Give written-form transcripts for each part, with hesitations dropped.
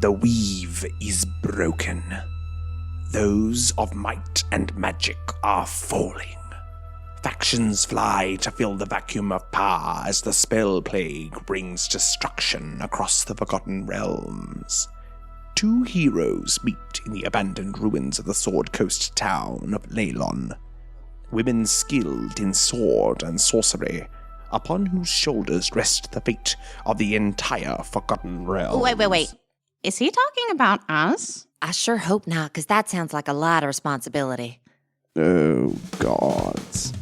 The weave is broken. Those of might and magic are falling. Factions fly to fill the vacuum of power as the spell plague brings destruction across the Forgotten Realms. Two heroes meet in the abandoned ruins of the Sword Coast town of Leylon. Women skilled in sword and sorcery, upon whose shoulders rest the fate of the entire Forgotten Realms. Wait. Is he talking about us? I sure hope not, because that sounds like a lot of responsibility. Oh, gods.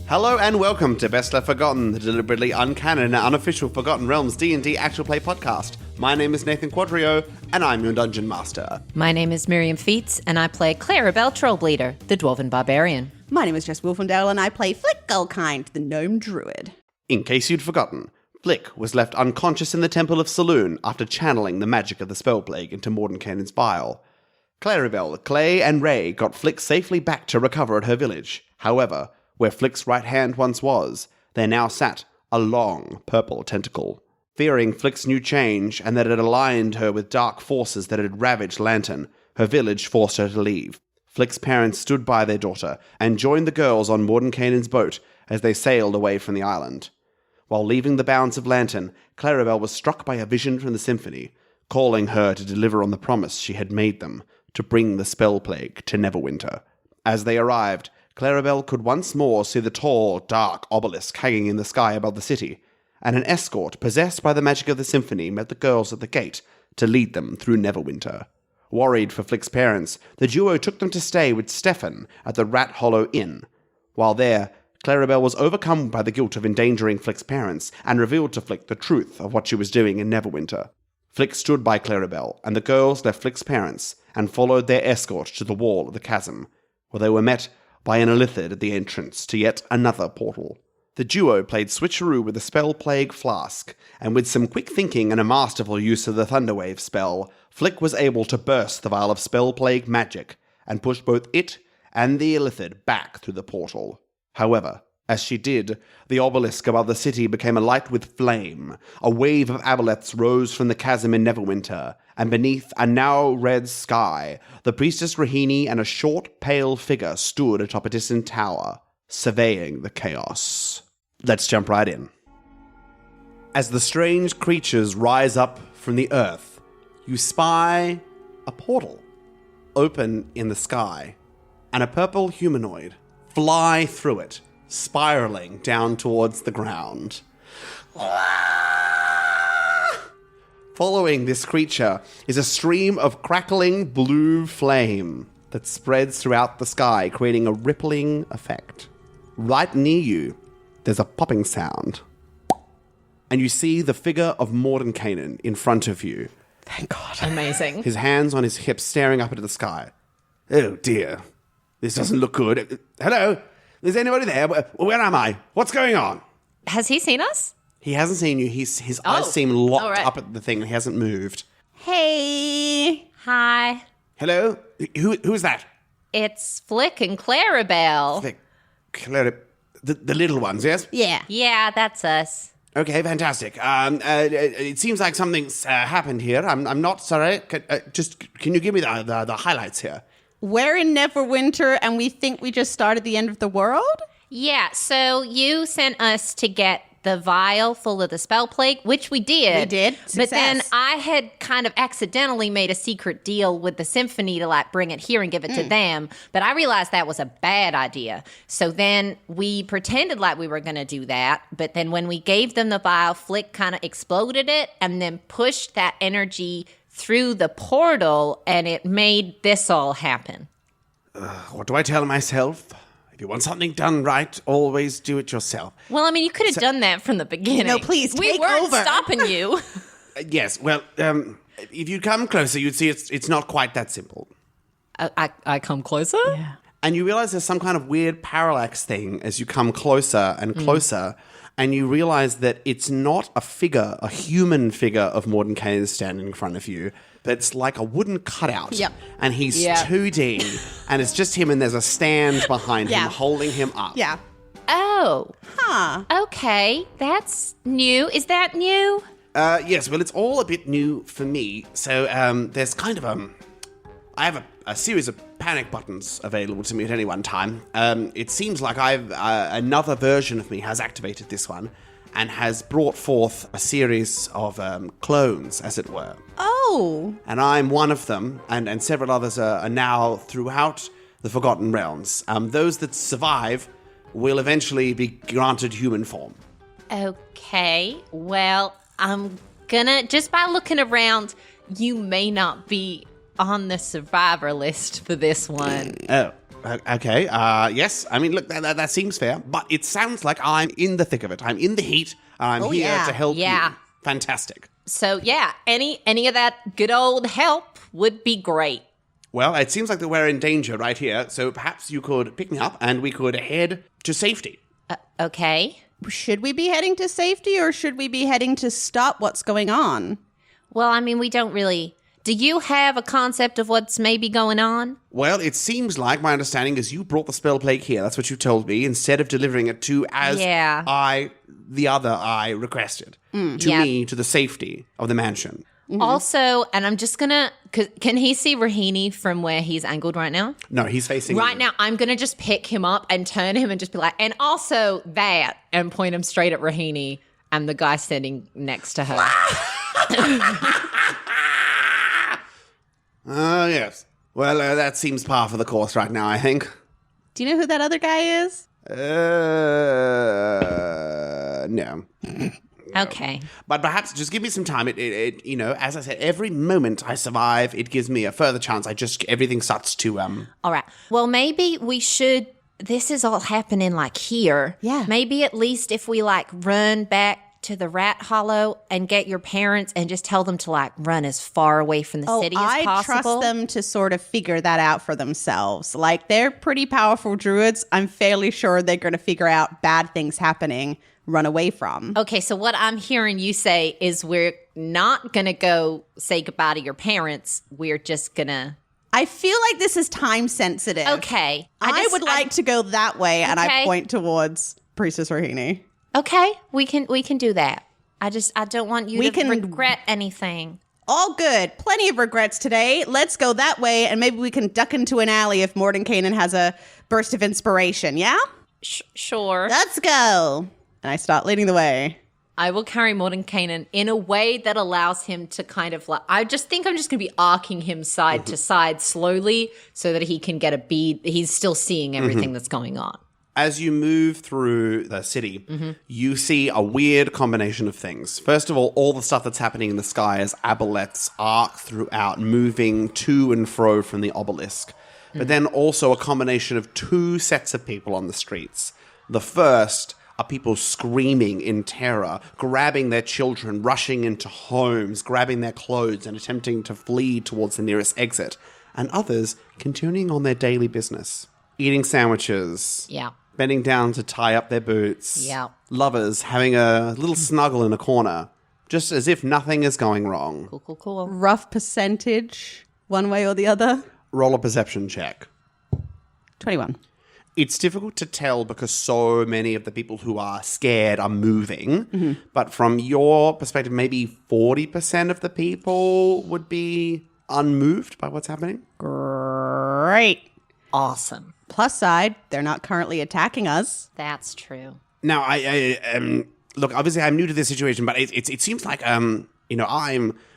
Hello and welcome to Best Left Forgotten, the deliberately uncanon and unofficial Forgotten Realms D&D actual play podcast. My name is Nathan Quadrio, and I'm your Dungeon Master. My name is Miriam Feats, and I play Clarrybelle Trollbleeder, the Dwarven Barbarian. My name is Jess Wolfendale, and I play Flickgullkind, the Gnome Druid. In case you'd forgotten, Flick was left unconscious in the Temple of Saloon after channeling the magic of the spell plague into Mordenkainen's bile. Clarrybelle, Clay, and Ray got Flick safely back to recover at her village. However, where Flick's right hand once was, there now sat a long purple tentacle. Fearing Flick's new change and that it aligned her with dark forces that had ravaged Lantern, her village forced her to leave. Flick's parents stood by their daughter and joined the girls on Mordenkainen's boat as they sailed away from the island. While leaving the bounds of Lantern, Clarrybelle was struck by a vision from the symphony, calling her to deliver on the promise she had made them to bring the spell plague to Neverwinter. As they arrived, Clarrybelle could once more see the tall, dark obelisk hanging in the sky above the city, and an escort possessed by the magic of the symphony met the girls at the gate to lead them through Neverwinter. Worried for Flick's parents, the duo took them to stay with Stefan at the Rat Hollow Inn. While there, Clarrybelle was overcome by the guilt of endangering Flick's parents and revealed to Flick the truth of what she was doing in Neverwinter. Flick stood by Clarrybelle, and the girls left Flick's parents and followed their escort to the wall of the chasm, where they were met by an illithid at the entrance to yet another portal. The duo played switcheroo with the spell plague flask, and with some quick thinking and a masterful use of the Thunderwave spell, Flick was able to burst the vial of spell plague magic and push both it and the illithid back through the portal. However, as she did, the obelisk above the city became alight with flame. A wave of aboleths rose from the chasm in Neverwinter, and beneath a now red sky, the priestess Rohini and a short, pale figure stood atop a distant tower, surveying the chaos. Let's jump right in. As the strange creatures rise up from the earth, you spy a portal open in the sky, and a purple humanoid fly through it, spiraling down towards the ground. Following this creature is a stream of crackling blue flame that spreads throughout the sky, creating a rippling effect. Right near you, there's a popping sound, and you see the figure of Mordenkainen in front of you. Thank God. Amazing. His hands on his hips, staring up into the sky. Oh dear, this doesn't look good. Hello? Is anybody there? Where am I? What's going on? Has he seen us? He hasn't seen you. His eyes seem locked up at the thing. He hasn't moved. Hey. Hi. Hello? Who's that? It's Flick and Clarrybelle. The little ones, yes? Yeah. Yeah, that's us. Okay, fantastic. It seems like something's happened here. I'm not sorry. Can you give me the highlights here? We're in Neverwinter, and we think we just started the end of the world? Yeah, so you sent us to get the vial full of the spell plague, which we did. We did. But then I had kind of accidentally made a secret deal with the symphony to like bring it here and give it to them. But I realized that was a bad idea. So then we pretended like we were going to do that. But then when we gave them the vial, Flick kind of exploded it and then pushed that energy through the portal, and it made this all happen. What do I tell myself? If you want something done right, always do it yourself. Well, I mean, you could have done that from the beginning. No, please, we take weren't over. stopping you. Yes, well, if you come closer, you'd see it's not quite that simple. I come closer? Yeah. And you realize there's some kind of weird parallax thing as you come closer and closer, and you realize that it's not a human figure of Mordenkainen standing in front of you. It's like a wooden cutout. Yep. And he's 2D, and it's just him, and there's a stand behind him Yeah. holding him up. Yeah. Oh. Huh. Okay. That's new. Is that new? Yes, well, it's all a bit new for me. So, there's kind of I have a series of panic buttons available to me at any one time. It seems like another version of me has activated this one and has brought forth a series of clones, as it were. Oh. And I'm one of them, and several others are now throughout the Forgotten Realms. Those that survive will eventually be granted human form. Okay. Well, I'm gonna, just by looking around, you may not be on the survivor list for this one. Oh, okay. Yes. I mean, look, that seems fair, but it sounds like I'm in the thick of it. I'm in the heat. I'm here to help you. Fantastic. So, yeah, any of that good old help would be great. Well, it seems like that we're in danger right here, so perhaps you could pick me up and we could head to safety. Okay. Should we be heading to safety or should we be heading to stop what's going on? Well, I mean, we don't really... Do you have a concept of what's maybe going on? Well, it seems like my understanding is you brought the spell plague here. That's what you told me, instead of delivering it to the other I requested. Me, to the safety of the mansion. Mm-hmm. Also, and I'm just gonna... Can he see Rohini from where he's angled right now? No, he's facing... Right now, I'm gonna just pick him up and turn him and just be like, and also that, and point him straight at Rohini and the guy standing next to her. Yes. Well, that seems par for the course right now, I think. Do you know who that other guy is? No. Okay. But perhaps just give me some time. It you know, as I said, every moment I survive, it gives me a further chance. Everything starts to, All right. Well, maybe we should, this is all happening like here. Yeah. Maybe at least if we like run back to the rat hollow and get your parents and just tell them to like run as far away from the city as I possible. trust them to sort of figure that out for themselves. Like, they're pretty powerful druids. I'm fairly sure they're going to figure out bad things happening, run away from. Okay, so what I'm hearing you say is we're not going to go say goodbye to your parents. We're just going to... I feel like this is time sensitive. Okay. I would like to go that way, and I Okay. point towards Priestess Rohini. Okay, we can do that. I don't want you We to can- regret anything. All good. Plenty of regrets today. Let's go that way, and maybe we can duck into an alley if Cardboardenkainen has a burst of inspiration, yeah? Sure. Let's go. And I start leading the way. I will carry Cardboardenkainen in a way that allows him to kind of like, I just think I'm just going to be arcing him side to side slowly so that he can get a bead. He's still seeing everything that's going on. As you move through the city, you see a weird combination of things. First of all the stuff that's happening in the sky as aboleths arc throughout, moving to and fro from the obelisk. But then also a combination of two sets of people on the streets. The first are people screaming in terror, grabbing their children, rushing into homes, grabbing their clothes and attempting to flee towards the nearest exit. And others continuing on their daily business. Eating sandwiches. Yeah. Bending down to tie up their boots. Yeah. Lovers having a little snuggle in a corner. Just as if nothing is going wrong. Cool. Rough percentage, one way or the other. Roll a perception check. 21. It's difficult to tell because so many of the people who are scared are moving. But from your perspective, maybe 40% of the people would be unmoved by what's happening. Great. Awesome. Plus side, they're not currently attacking us. That's true. Now, I look, obviously I'm new to this situation, but it seems like, I'm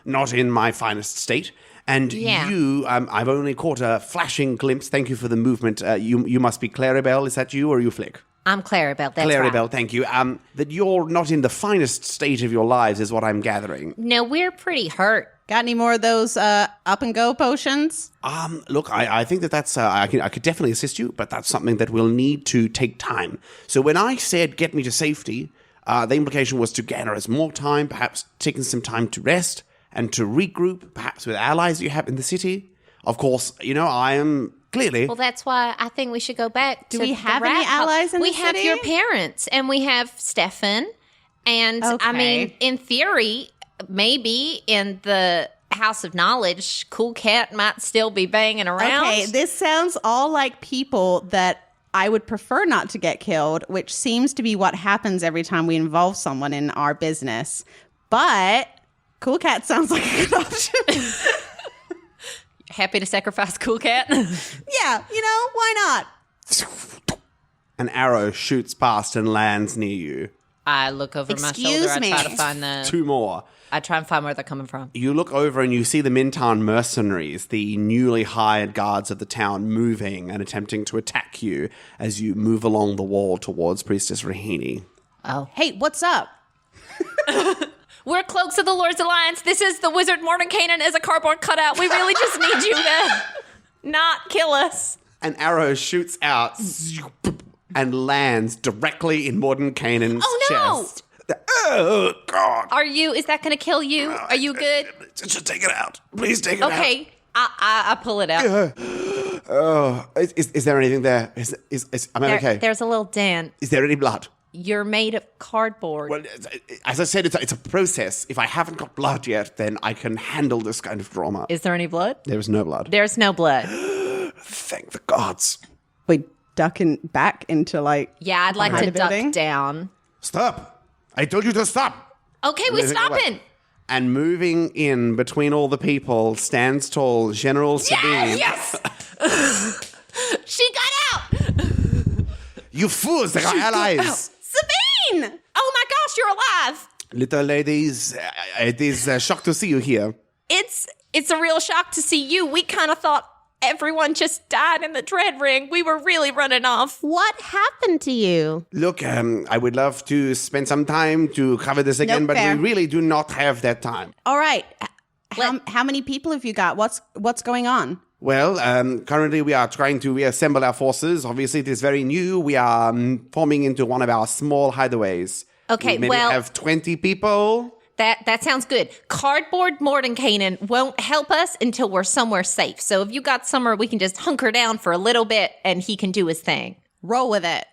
not in my finest state. And you, I've only caught a flashing glimpse. Thank you for the movement. You must be Clarrybelle. Is that you or are you Flick? I'm Clarrybelle. That's Clarrybelle, right. thank you. That you're not in the finest state of your lives is what I'm gathering. No, we're pretty hurt. Got any more of those up and go potions? Look, I think that's, I could definitely assist you, but that's something that will need to take time. So when I said get me to safety, the implication was to gather us more time, perhaps taking some time to rest and to regroup, perhaps with allies you have in the city. Of course, I am clearly... Well, that's why I think we should go back to we the have rat any hole. allies in we the have city? your parents, and we have Stefan. And, I Okay. mean, in theory, maybe in the House of Knowledge, Cool Cat might still be banging around. Okay, this sounds all like people that I would prefer not to get killed, which seems to be what happens every time we involve someone in our business. But Cool Cat sounds like a good option. Happy to sacrifice Cool Cat? Yeah, why not? An arrow shoots past and lands near you. I look over my Excuse shoulder. me. I try to find Two more. I try and find where they're coming from. You look over and you see the Mintown mercenaries, the newly hired guards of the town, moving and attempting to attack you as you move along the wall towards Priestess Rohini. Oh. Hey, what's up? We're Cloaks of the Lord's Alliance. This is the wizard Mordenkainen as a cardboard cutout. We really just need you to not kill us. An arrow shoots out and lands directly in Mordenkainen's chest. Oh, God. Is that going to kill you? Are you good? Just take it out. Please take it out. Okay. I pull it out. Is there anything there? Am I okay? There's a little dent. Is there any blood? You're made of cardboard. Well, as I said, it's a process. If I haven't got blood yet, then I can handle this kind of trauma. Is there any blood? There is no blood. There's no blood. Thank the gods. We ducking back into Yeah, I'd like to duck building? down. Stop. I told you to stop. Okay, we're stopping. And moving in between all the people stands tall General Sabine. Yes! She got out! You fools, they are allies. Sabine! Oh my gosh, you're alive! Little ladies, it is a shock to see you here. It's a real shock to see you. We kind of thought everyone just died in the dread ring. We were really running off. What happened to you? Look, I would love to spend some time to cover this again, Nope, but fair. we really do not have that time. All right. How many people have you got? What's going on? Well, currently we are trying to reassemble our forces. Obviously, it is very new. We are forming into one of our small hideaways. Okay, we maybe well- have 20 people. That sounds good. Cardboard Mordenkainen won't help us until we're somewhere safe. So if you got somewhere we can just hunker down for a little bit and he can do his thing. Roll with it.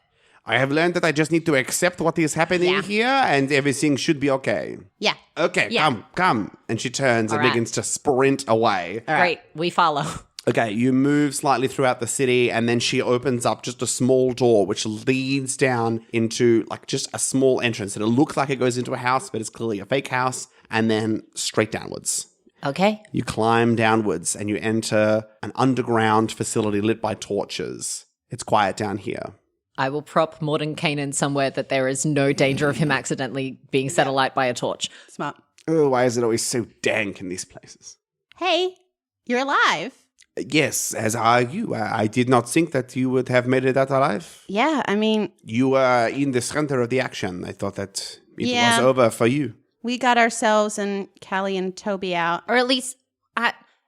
I have learned that I just need to accept what is happening Yeah. here, and everything should be okay. Yeah. Okay, Yeah. come. And she turns and All right. begins to sprint away. Great. We follow. Okay, you move slightly throughout the city, and then she opens up just a small door which leads down into just a small entrance. And it looks like it goes into a house, but it's clearly a fake house, and then straight downwards. Okay. You climb downwards and you enter an underground facility lit by torches. It's quiet down here. I will prop Mordenkainen somewhere that there is no danger of him accidentally being set alight by a torch. Smart. Oh, why is it always so dank in these places? Hey, you're alive. Yes, as are you. I did not think that you would have made it out alive. Yeah, I mean, You were in the center of the action. I thought that it Yeah. was over for you. we got ourselves and Callie and Toby out. Or at least,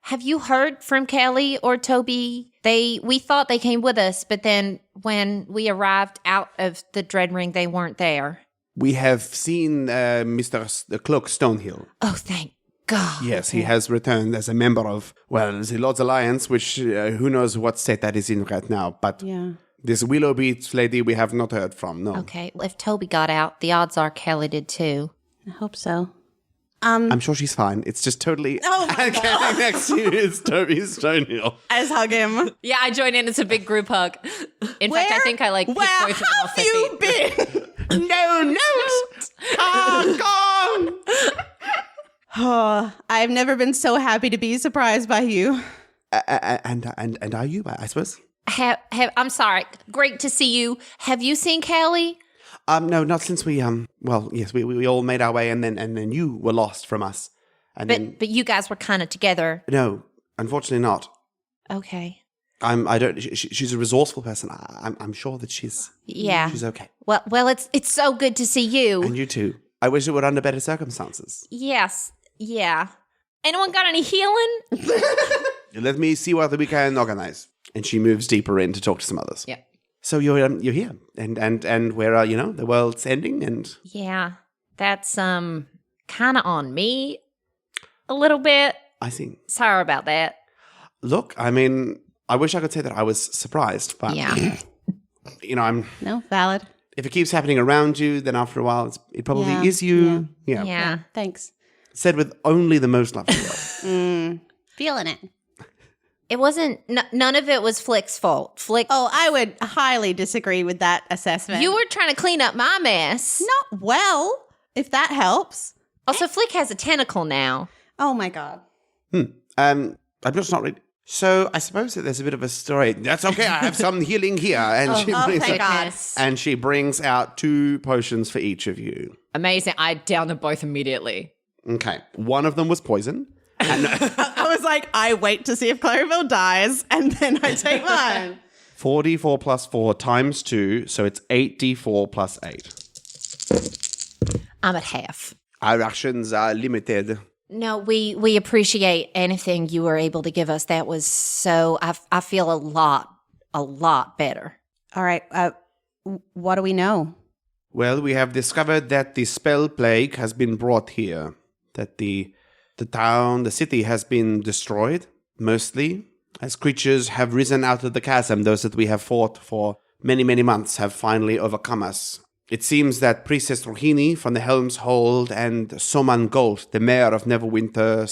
have you heard from Kelly or Toby? We thought they came with us, but then when we arrived out of the Dread Ring, they weren't there. We have seen Mr. Cloak Stonehill. Oh, thank God. Yes, he has returned as a member of, the Lord's Alliance, which who knows what state that is in right now. But Yeah. this Willow Beach lady we have not heard from, no. Okay, well, if Toby got out, the odds are Kelly did too. I hope so. I'm sure she's fine. It's just totally... Oh my and standing next to you is Toby Stonehill. I just hug him. Yeah, I join in. It's a big group hug. In fact, I think I picked Where both of them off have their you feet. been? No note! Gone! Oh, I've never been so happy to be surprised by you. And are you, I suppose? I'm sorry. Great to see you. Have you seen Kelly? No, not since we, yes, we all made our way and then you were lost from us. And then, But you guys were kind of together. no, unfortunately not. Okay. She's a resourceful person. I'm sure that she's okay. Well, it's so good to see you. And you too. I wish it were under better circumstances. Yes. Yeah. Anyone got any healing? Let me see what we can organize. And she moves deeper in to talk to some others. Yeah. So you're here, and where the world's ending, and Yeah. That's kind of on me a little bit. I see. Sorry about that. Look, I mean, I wish I could say that I was surprised, but Yeah. No, valid. if it keeps happening around you, then after a while, it probably Yeah, is you. Yeah. Yeah. Thanks. Said with only the most love in the world. Feeling it. It wasn't, none of it was Flick's fault. Flick, Oh, I would highly disagree with that assessment. you were tryring to clean up my mess. not well, if that helps. Also, Flick has a tentacle now. Oh my God. I'm just not really. So I suppose that there's a bit of a story. That's okay. I have some healing here, and thank God. and she brings out 2 potions for each of you. Amazing. I downed them both immediately. Okay, one of them was poison. I was like, I wait to see if Clarrybelle dies, and then I take mine. 4d4 plus 4 times 2, so it's 8d4 plus 8. I'm at half. Our rations are limited. No, we appreciate anything you were able to give us. That was so, I feel a lot better. All right. What do we know? Well, we have discovered that the spell plague has been brought here. That the town, the city has been destroyed, mostly, as creatures have risen out of the chasm. Those that we have fought for many, many months have finally overcome us. It seems that Priestess Rohini from the Helm's Hold and Soman Gold, the mayor of Neverwinter,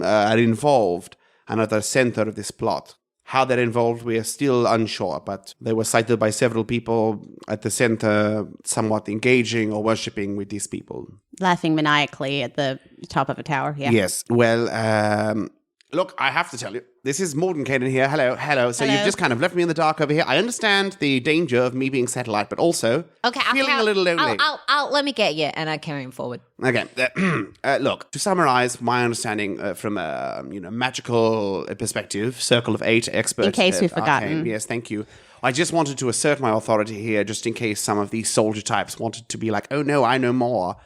are involved and at the center of this plot. How they're involved, we are still unsure, but they were cited by several people at the center, somewhat engaging or worshipping with these people. Laughing maniacally at the top of a tower. Yeah. Yes. Well, look, I have to tell you, this is Cardboardenkainen here. Hello. So Hello. you've just kind of left me in the dark over here. I understand the danger of me being satellite, but also feeling a little lonely. I'll let me get you, and I carry him forward. Okay. Look, to summarize my understanding from a magical perspective, Circle of 8 experts. In case we've forgotten. Arcane, yes, thank you. I just wanted to assert my authority here, just in case some of these soldier types wanted to be like, oh no, I know more.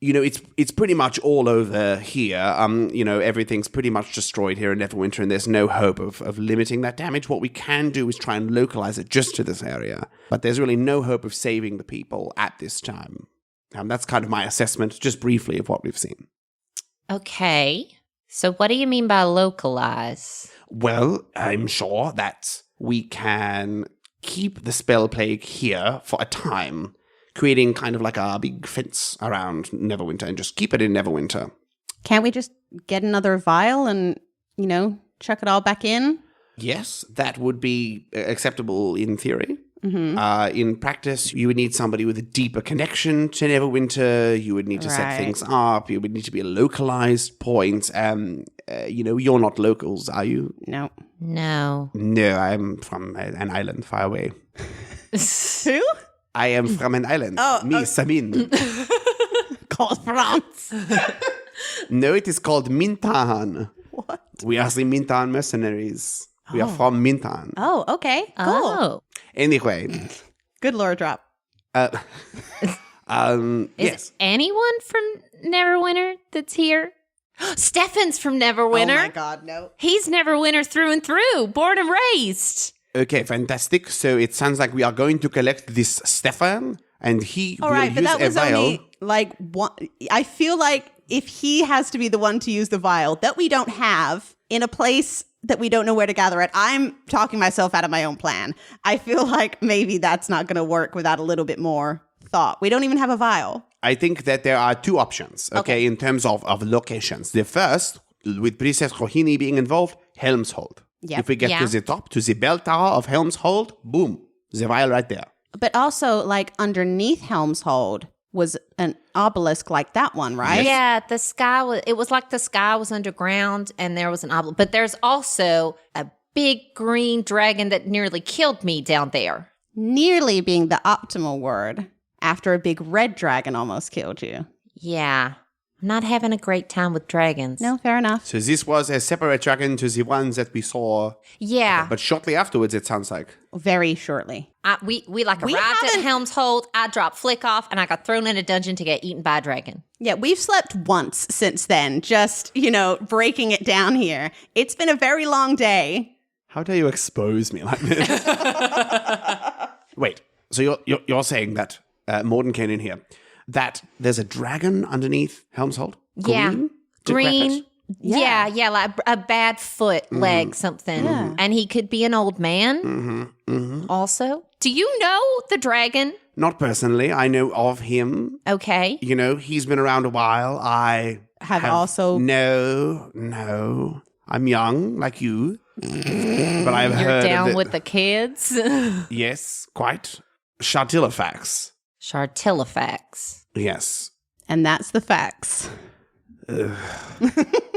It's pretty much all over here. Everything's pretty much destroyed here in Neverwinter, and there's no hope of limiting that damage. What we can do is try and localize it just to this area. But there's really no hope of saving the people at this time. That's kind of my assessment, just briefly, of what we've seen. Okay. So what do you mean by localize? Well, I'm sure that we can keep the spell plague here for a time, creating kind of like a big fence around Neverwinter and just keep it in Neverwinter. Can't we just get another vial and, chuck it all back in? Yes, that would be acceptable in theory. Mm-hmm. In practice, you would need somebody with a deeper connection to Neverwinter. You would need to set things up. You would need to be a localized point. You're not locals, are you? No. No. No, I'm from an island far away. Who? I am from an island. Sabine. Called France. No, it is called Mintan. What? We are the Mintan mercenaries. We are from Mintan. Oh, okay. Cool. Oh. Anyway. Good lore drop. Yes. Anyone from Neverwinter that's here? Stefan's from Neverwinter. Oh my God, no. He's Neverwinter through and through, born and raised. Okay, fantastic. So it sounds like we are going to collect this Stefan, and he All will right, but use that a was vial. only like one. I feel like if he has to be the one to use the vial that we don't have in a place that we don't know where to gather it, I'm talking myself out of my own plan. I feel like maybe that's not going to work without a little bit more thought. We don't even have a vial. I think that there are 2 options, okay, in terms of locations. The first, with Princess Rohini being involved, Helm's Hold. Yep. If we get to the top, to the bell tower of Helm's Hold, boom, the vial right there. But also, like, underneath Helm's Hold was an obelisk like that one, right? Yeah, it was like the sky was underground and there was an obelisk. But there's also a big green dragon that nearly killed me down there. Nearly being the optimal word after a big red dragon almost killed you. Yeah. I'm not having a great time with dragons. No, fair enough. So this was a separate dragon to the ones that we saw. Yeah. But shortly afterwards, it sounds like. Very shortly. We arrived at haven't- Helm's Hold. I dropped Flick off and I got thrown in a dungeon to get eaten by a dragon. Yeah, we've slept once since then, just, breaking it down here. It's been a very long day. How dare you expose me like this? Wait, so you're saying that, Cardboardenkainen here, that there's a dragon underneath Helm's Hold? Yeah. Green. Yeah. Yeah, like a bad foot, leg, something. Yeah. And he could be an old man also. Do you know the dragon? Not personally. I know of him. Okay. He's been around a while. I Have also- No. I'm young, like you. but I've You're heard down of it. with the kids? Yes, quite. Chartilafax. Chartilafax. Yes. And that's the facts.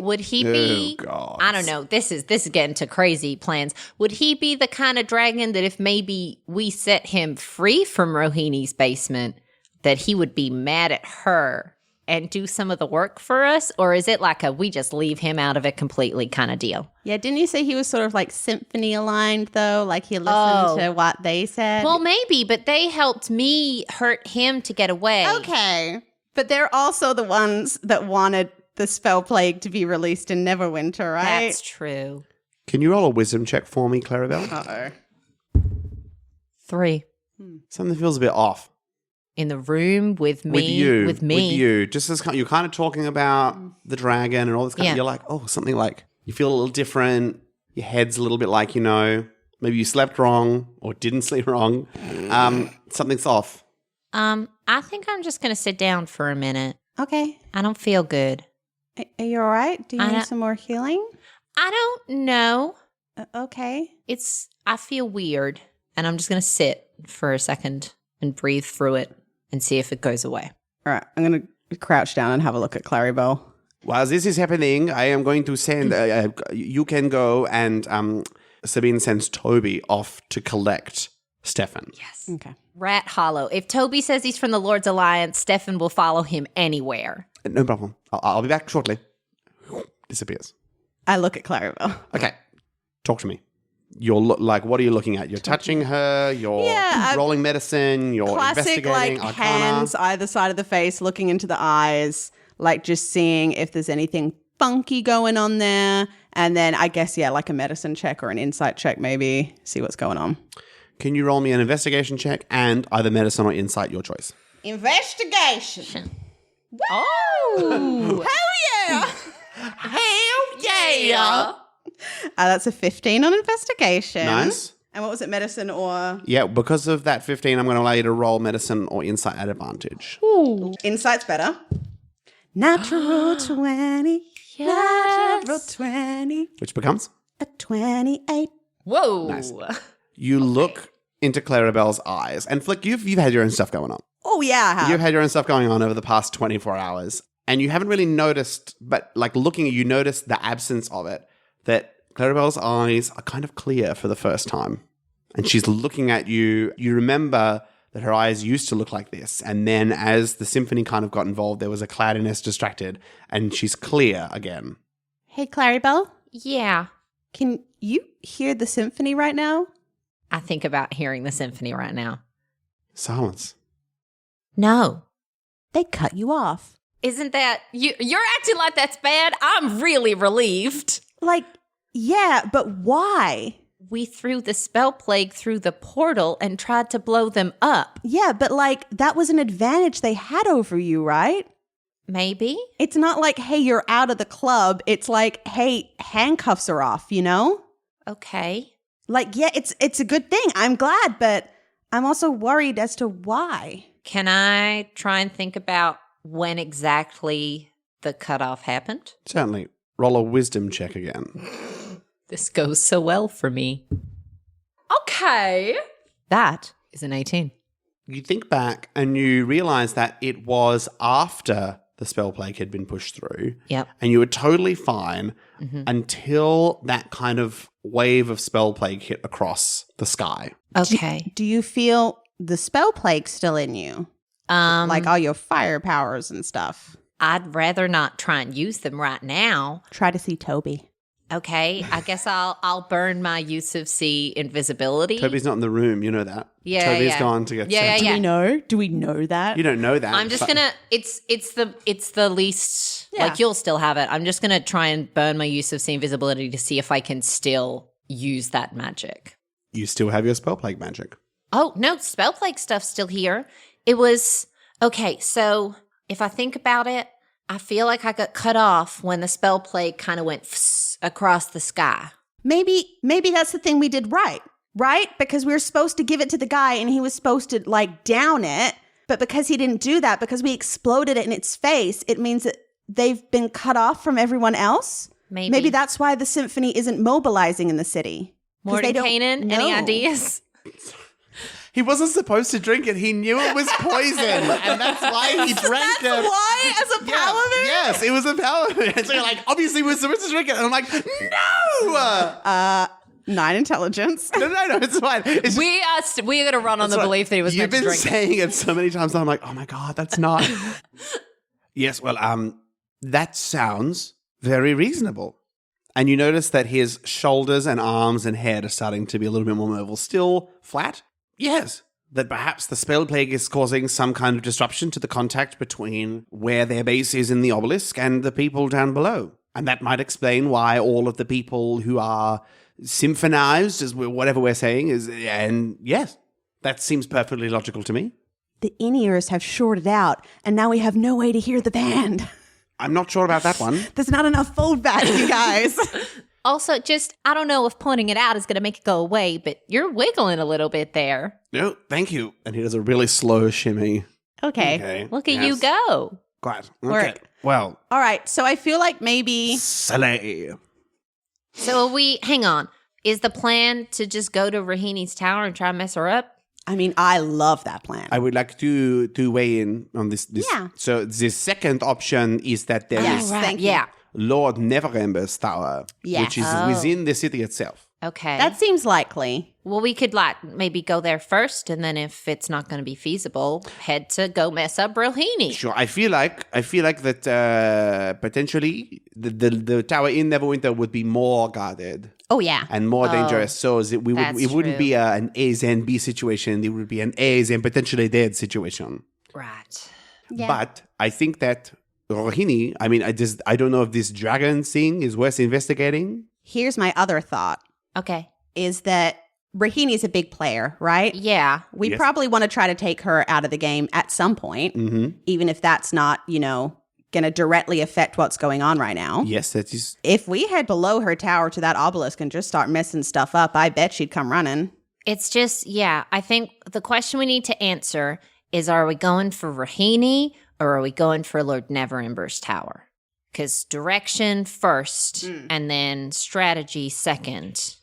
Would he be? Oh, God. I don't know. This is getting to crazy plans. Would he be the kind of dragon that if maybe we set him free from Rohini's basement, that he would be mad at her and do some of the work for us? Or is it like a we just leave him out of it completely kind of deal? Yeah, didn't you say he was sort of like symphony aligned though? Like he listened to what they said? Well, maybe, but they helped me hurt him to get away. Okay. But they're also the ones that wanted the spell plague to be released in Neverwinter, right? That's true. Can you roll a wisdom check for me, Clarrybelle? Uh-oh. 3. Something feels a bit off. In the room with me. With you. Just as you're kind of talking about the dragon and all this kind of, you're like, oh, something like, you feel a little different. Your head's a little bit like, maybe you slept wrong or didn't sleep wrong. Something's off. I think I'm just going to sit down for a minute. Okay. I don't feel good. Are you all right? Do you need some more healing? I don't know. Okay. I feel weird, and I'm just going to sit for a second and breathe through it and see if it goes away. All right. I'm going to crouch down and have a look at Clarrybelle. While this is happening, I am going to send, you can go and Sabine sends Toby off to collect Stefan. Yes. Okay. Rat Hollow. If Toby says he's from the Lord's Alliance, Stefan will follow him anywhere. No problem. I'll be back shortly. Disappears. I look at Clarrybelle. Okay. Talk to me. You're what are you looking at? You're touching her, you're rolling medicine, you're Classic, investigating like, arcana. hands either side of the face, looking into the eyes, like just seeing if there's anything funky going on there. And then I guess, like a medicine check or an insight check maybe, see what's going on. Can you roll me an investigation check and either medicine or insight, your choice? Investigation. Oh! Hell yeah! Hell yeah! That's a 15 on investigation. Nice. And what was it, medicine or? Yeah, because of that 15, I'm going to allow you to roll medicine or insight at advantage. Ooh. Insight's better. Natural 20. Yes. Natural 20. Which becomes? A 28. Whoa. Nice. You look into Clarrybelle's eyes. And Flick, you've had your own stuff going on. Oh, yeah, I have. You've had your own stuff going on over the past 24 hours. And you haven't really noticed, but like looking at you, notice the absence of it, that Clarrybelle's eyes are kind of clear for the first time. And she's looking at you. You remember that her eyes used to look like this. And then as the symphony kind of got involved, there was a cloudiness distracted. And she's clear again. Hey, Clarrybelle, Yeah. can you hear the symphony right now? I think about hearing the symphony right now. Silence. No. They cut you off. Isn't that... You're acting like that's bad? I'm really relieved. Like, yeah, but why? We threw the spell plague through the portal and tried to blow them up. Yeah, but like, that was an advantage they had over you, right? Maybe. It's not like, hey, you're out of the club. It's like, hey, handcuffs are off, you know? Okay. Like, yeah, it's a good thing. I'm glad, but I'm also worried as to why. Can I try and think about when exactly the cutoff happened? Certainly. Roll a wisdom check again. This goes so well for me. Okay. That is an 18. You think back and you realize that it was after the spell plague had been pushed through. Yep. And you were totally fine until that kind of wave of spell plague hit across the sky. Okay. Do you feel the spell plague still in you? Like all your fire powers and stuff? I'd rather not try and use them right now. Try to see Toby. Okay, I guess I'll burn my use of sea invisibility. Toby's not in the room, you know that. Yeah, Toby's yeah. gone to get Yeah, sent. yeah, yeah. Do we know that? You don't know that. I'm just but- gonna. It's the least. Yeah. Like you'll still have it. I'm just gonna try and burn my use of sea invisibility to see if I can still use that magic. You still have your spell plague magic. Oh no, spell plague stuff's still here. It was okay. So if I think about it, I feel like I got cut off when the spell plague kind of went across the sky. Maybe that's the thing we did right? Because we were supposed to give it to the guy and he was supposed to like down it. But because he didn't do that, because we exploded it in its face, it means that they've been cut off from everyone else. Maybe that's why the symphony isn't mobilizing in the city. 'Cause they don't Mordenkainen, any know. ideas? He wasn't supposed to drink it. He knew it was poison, and that's why he drank That's it. why, as a paladin? Yes, it was a paladin. So you're like, obviously we're supposed to drink it. And I'm like, no! 9 intelligence. No, it's fine. It's just, We're going to run on the belief that he was You've meant to been drink it. saying it so many times that I'm like, oh my God, that's not. Yes, well, that sounds very reasonable. And you notice that his shoulders and arms and head are starting to be a little bit more mobile. Still flat? Yes. That perhaps the spell plague is causing some kind of disruption to the contact between where their base is in the obelisk and the people down below. And that might explain why all of the people who are symphonized, as whatever we're saying, is. And yes, that seems perfectly logical to me. The in-ears have shorted out, and now we have no way to hear the band. I'm not sure about that one. There's not enough fold back, you guys. Also, I don't know if pointing it out is going to make it go away, but you're wiggling a little bit there. No, thank you. And he does a really slow shimmy. Okay. Look at you go. Quite. Okay. Work. Well, All right, so I feel like maybe... slay. So hang on. Is the plan to just go to Rohini's tower and try and mess her up? I mean, I love that plan. I would like to weigh in on this. Yeah. So the second option is that there Yes, is thank you. Yeah. Lord Neverember's tower, Yes. which is within the city itself. Okay. That seems likely. Well, we could maybe go there first, and then if it's not going to be feasible, head to go mess up Rohini. Sure. I feel like that potentially the tower in Neverwinter would be more guarded Oh, yeah. and more dangerous. So it that's wouldn't true. be an A's and B situation. It would be an A's and potentially dead situation. Right. Yeah. But I think that Rohini, I mean, I don't know if this dragon thing is worth investigating. Here's my other thought, Okay. is that Rohini's a big player, right? Yeah. We Yes. probably want to try to take her out of the game at some point, even if that's not, going to directly affect what's going on right now. Yes, that is. If we head below her tower to that obelisk and just start messing stuff up, I bet she'd come running. It's just, I think the question we need to answer is, are we going for Rohini or are we going for Lord Neverember's tower? Because direction first and then strategy second.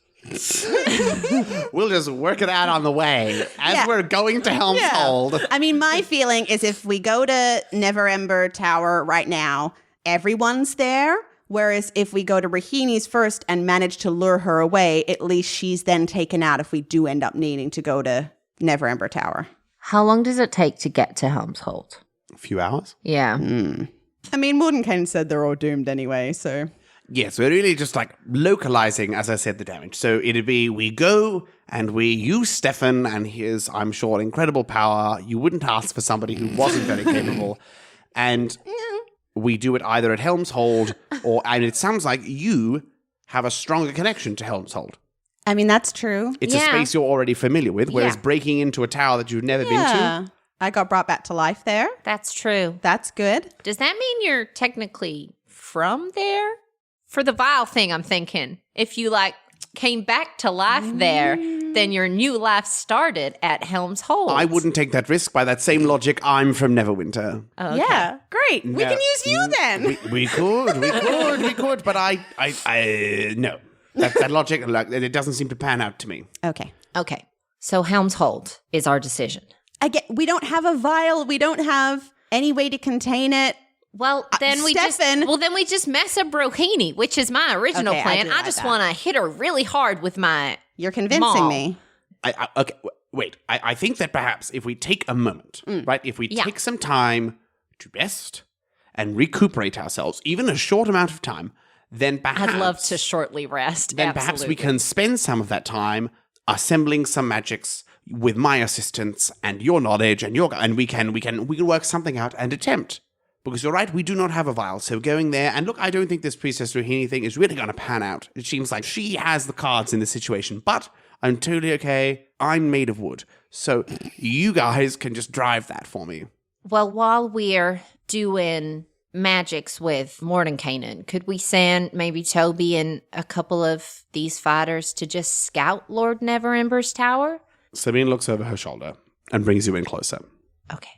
We'll just work it out on the way as we're going to Helm's Hold. I mean, my feeling is if we go to Neverember Tower right now, everyone's there. Whereas if we go to Rohini's first and manage to lure her away, at least she's then taken out if we do end up needing to go to Neverember Tower. How long does it take to get to Helm's Hold? A few hours. Yeah. I mean, Mordenkainen said they're all doomed anyway, so... Yes, we're really just like localizing, as I said, the damage. So it'd be we go and we use Stefan and his, I'm sure, incredible power. You wouldn't ask for somebody who wasn't very capable. And we do it either at Helm's Hold and it sounds like you have a stronger connection to Helm's Hold. I mean, that's true. It's a space you're already familiar with, whereas Yeah. breaking into a tower that you've never been to. I got brought back to life there. That's true. That's good. Does that mean you're technically from there? For the vial thing, I'm thinking. If you came back to life there, then your new life started at Helm's Hold. I wouldn't take that risk. By that same logic, I'm from Neverwinter. Oh, okay. Yeah, great. We can use you then. We could, but I no. That logic, it doesn't seem to pan out to me. Okay. Okay. So Helm's Hold is our decision. We don't have a vial. We don't have any way to contain it. Well, then we just mess up Rohini, which is my original Okay, I plan. do I like just that. want to hit her really hard with my You're convincing Maul. me. Okay, wait. I think that perhaps if we take a moment, right? If we take some time to rest and recuperate ourselves, even a short amount of time, then perhaps I'd love to shortly rest. Then perhaps we can spend some of that time assembling some magics with my assistance and your knowledge and we can work something out and attempt. Because you're right, we do not have a vial. So going there, and look, I don't think this Priestess Rohini thing is really going to pan out. It seems like she has the cards in this situation. But I'm totally okay. I'm made of wood. So you guys can just drive that for me. Well, while we're doing magics with Mordenkainen, could we send maybe Toby and a couple of these fighters to just scout Lord Neverember's tower? Sabine looks over her shoulder and brings you in closer. Okay.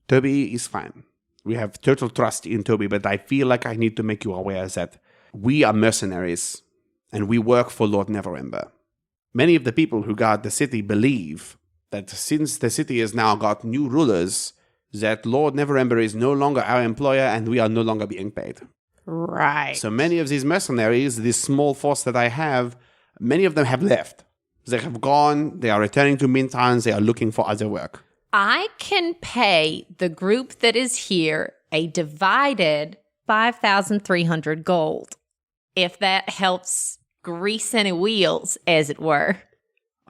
Toby is fine. We have total trust in Toby, but I feel like I need to make you aware that We are mercenaries, and we work for Lord Neverember. Many of the people who guard the city believe that since the city has now got new rulers, that Lord Neverember is no longer our employer and we are no longer being paid. Right. So many of these mercenaries, this small force that I have, many of them have left. They have gone, they are returning to Mintons, they are looking for other work. I can pay the group that is here a divided 5,300 gold, if that helps grease any wheels, as it were.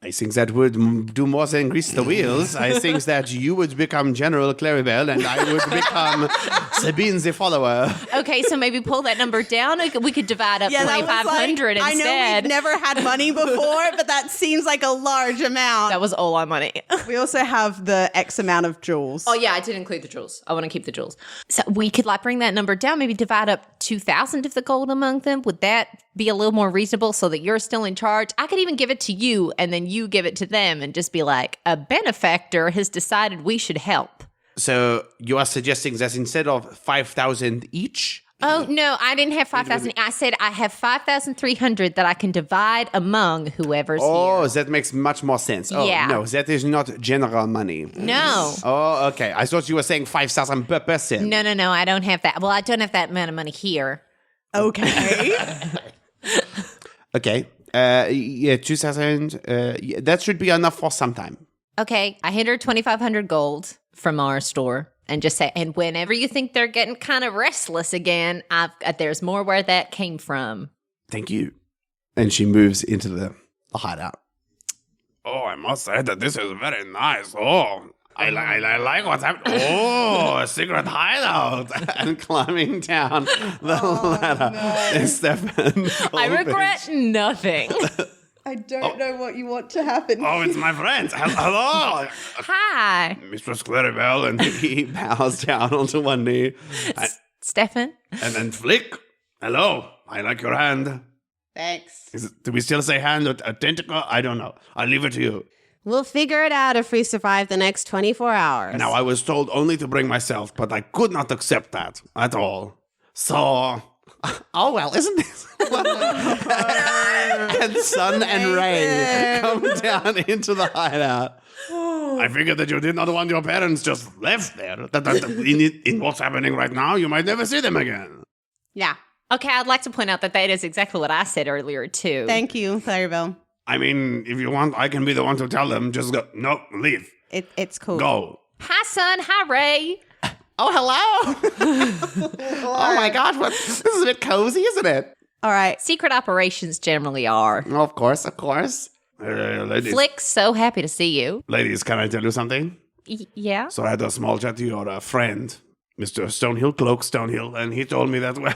I think that would do more than grease the wheels. I think that you would become General Clarrybelle and I would become Sabine the follower. Okay, so maybe pull that number down. We could divide up that was 2,500 I know instead. we've never had money before, but that seems like a large amount. That was all our money. We also have the X amount of jewels. Oh, yeah, I did include the jewels. I want to keep the jewels. So we could bring that number down, maybe divide up 2,000 of the gold among them. Would that be a little more reasonable so that you're still in charge? I could even give it to you and then you give it to them and just be like, a benefactor has decided we should help. So you are suggesting that instead of 5,000 each? Oh, no, I didn't have 5,000. I said I have 5,300 that I can divide among whoever's Oh, here. that makes much more sense. Oh, Yeah. no, that is not general money. No. Oh, okay. I thought you were saying 5,000 per person. No, I don't have that. Well, I don't have that amount of money here. Okay. Okay. Yeah, 2,000. Yeah, that should be enough for some time. Okay, I hand her 2,500 gold from our store and just say, and whenever you think they're getting kind of restless again, there's more where that came from. Thank you. And she moves into the hideout. Oh, I must say that this is very nice. Oh, I like what's happening. Oh, a secret hideout. And climbing down the ladder is Stefan. I regret nothing. I don't know what you want to happen. Oh, it's my friend. Hello. Hi, Mistress Clarrybelle. And he bows down onto one knee. Stefan. And then Flick. Hello. I like your hand. Thanks. Do we still say hand or a tentacle? I don't know. I'll leave it to you. We'll figure it out if we survive the next 24 hours. Now, I was told only to bring myself, but I could not accept that at all. So, oh well, isn't this? And Sun and Ray come down into the hideout. I figured that you did not want your parents just left there. In what's happening right now, you might never see them again. Yeah. Okay, I'd like to point out that is exactly what I said earlier, too. Thank you, Clarrybelle. I mean, if you want, I can be the one to tell them. Just go. No, leave. It's cool. Go. Hi, Sun. Hi, Ray. Oh, hello. Oh, my gosh. This is a bit cozy, isn't it? All right. Secret operations generally are. Oh, of course, of course. Ladies, Flick's so happy to see you. ladies, can I tell you something? Yeah? So I had a small chat to your friend, Mr. Stonehill, Cloak Stonehill, and he told me that, well,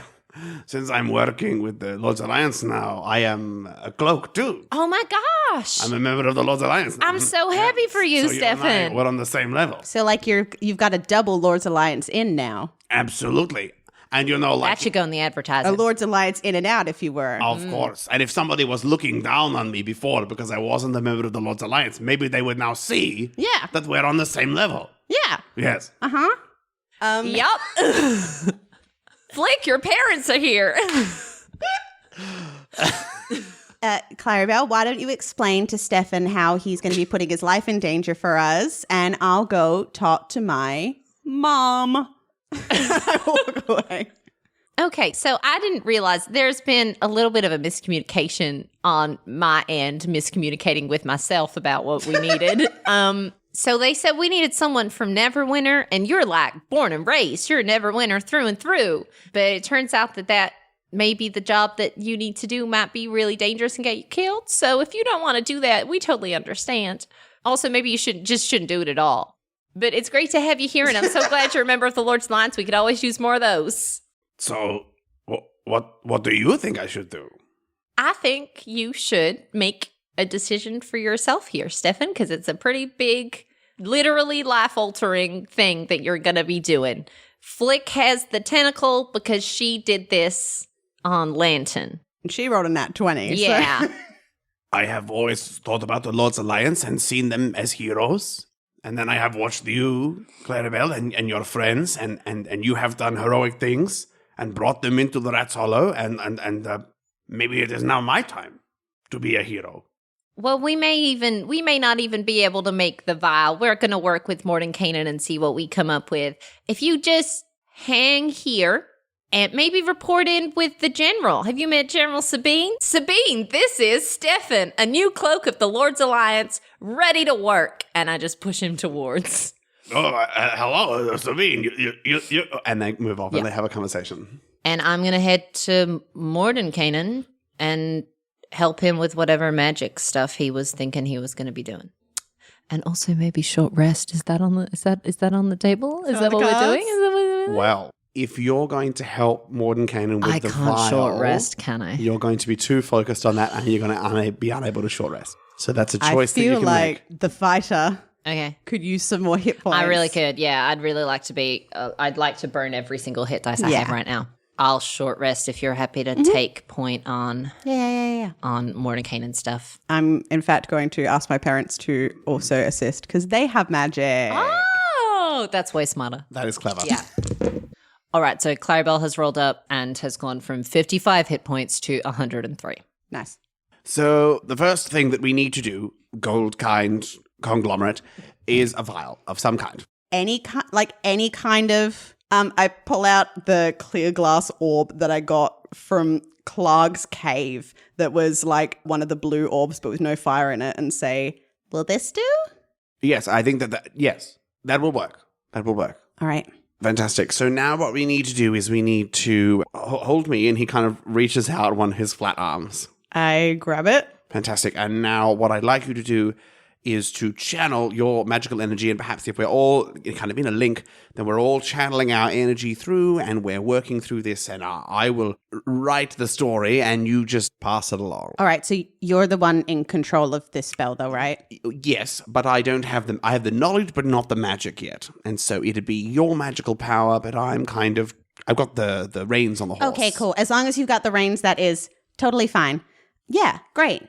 since I'm working with the Lord's Alliance now, I am a cloak too. Oh, my gosh. I'm a member of the Lord's Alliance now. I'm so happy for you, So you and I, Stefan. we're on the same level. So like you've got a double Lord's Alliance in now. Absolutely. And you know, like, That should go in the A advertising. Lord's Alliance in and out, if you were. of course. And if somebody was looking down on me before because I wasn't a member of the Lord's Alliance, maybe they would now see Yeah. that we're on the same level. Yeah. Yes. Yup. Flick, your parents are here. Clarrybelle, why don't you explain to Stefan how he's going to be putting his life in danger for us, and I'll go talk to my mom. I walk away. Okay, so I didn't realize there's been a little bit of a miscommunication on my end, miscommunicating with myself about what we needed. So they said we needed someone from Neverwinter, and you're like born and raised. You're a Neverwinter through and through. But it turns out that maybe the job that you need to do might be really dangerous and get you killed. So if you don't want to do that, we totally understand. Also, maybe you shouldn't do it at all. But it's great to have you here, and I'm so glad you're a member of the Lord's Alliance. We could always use more of those. So, what do you think I should do? I think you should make a decision for yourself here, Stefan, because it's a pretty big, literally life-altering thing that you're going to be doing. Flick has the tentacle because she did this on Lantern. She rolled a nat 20. so- Yeah. I have always thought about the Lord's Alliance and seen them as heroes. And then I have watched you, Clarrybelle, and your friends, and you have done heroic things. and brought them into the Rat's Hollow, and maybe it is now my time to be a hero. Well, we may not even be able to make the vial. We're going to work with Mordenkainen and see what we come up with. If you just hang here and maybe report in with the general. Have you met General Sabine? Sabine, this is Stefan, a new cloak of the Lord's Alliance, ready to work. And I just push him towards. Oh, hello, Sabine. You. And they move off and they have a conversation. And I'm going to head to Mordenkainen and help him with whatever magic stuff he was thinking he was going to be doing. And also maybe short rest. Is that on the on the table? Is that what we're doing? Well, if you're going to help Mordenkainen with the vial, I can't short rest, can I? You're going to be too focused on that, and you're going to be unable to short rest. So that's a choice that you can I feel make. like the fighter could use some more hit points. I really could. Yeah, I'd really like to be. I'd like to burn every single hit dice I have right now. I'll short rest if you're happy to take point on on Mordenkainen stuff. I'm in fact going to ask my parents to also assist because they have magic. Oh, that's way smarter. That is clever. Yeah. All right, so Clarrybelle has rolled up and has gone from 55 hit points to 103. Nice. So the first thing that we need to do, gold kind conglomerate, is a vial of some kind. Any kind of. I pull out the clear glass orb that I got from Clark's cave that was like one of the blue orbs but with no fire in it and say, will this do? Yes, I think that will work. That will work. All right. Fantastic. So now what we need to do is we need to hold me, and he kind of reaches out one of his flat arms. I grab it. Fantastic. And now what I'd like you to do is to channel your magical energy, and perhaps if we're all kind of in a link, then we're all channeling our energy through, and we're working through this, and I will write the story, and you just pass it along. All right, so you're the one in control of this spell, though, right? Yes, but I don't have them. I have the knowledge, but not the magic yet. And so it'd be your magical power, but I've got the reins on the horse. Okay, cool. As long as you've got the reins, that is totally fine. Yeah, great.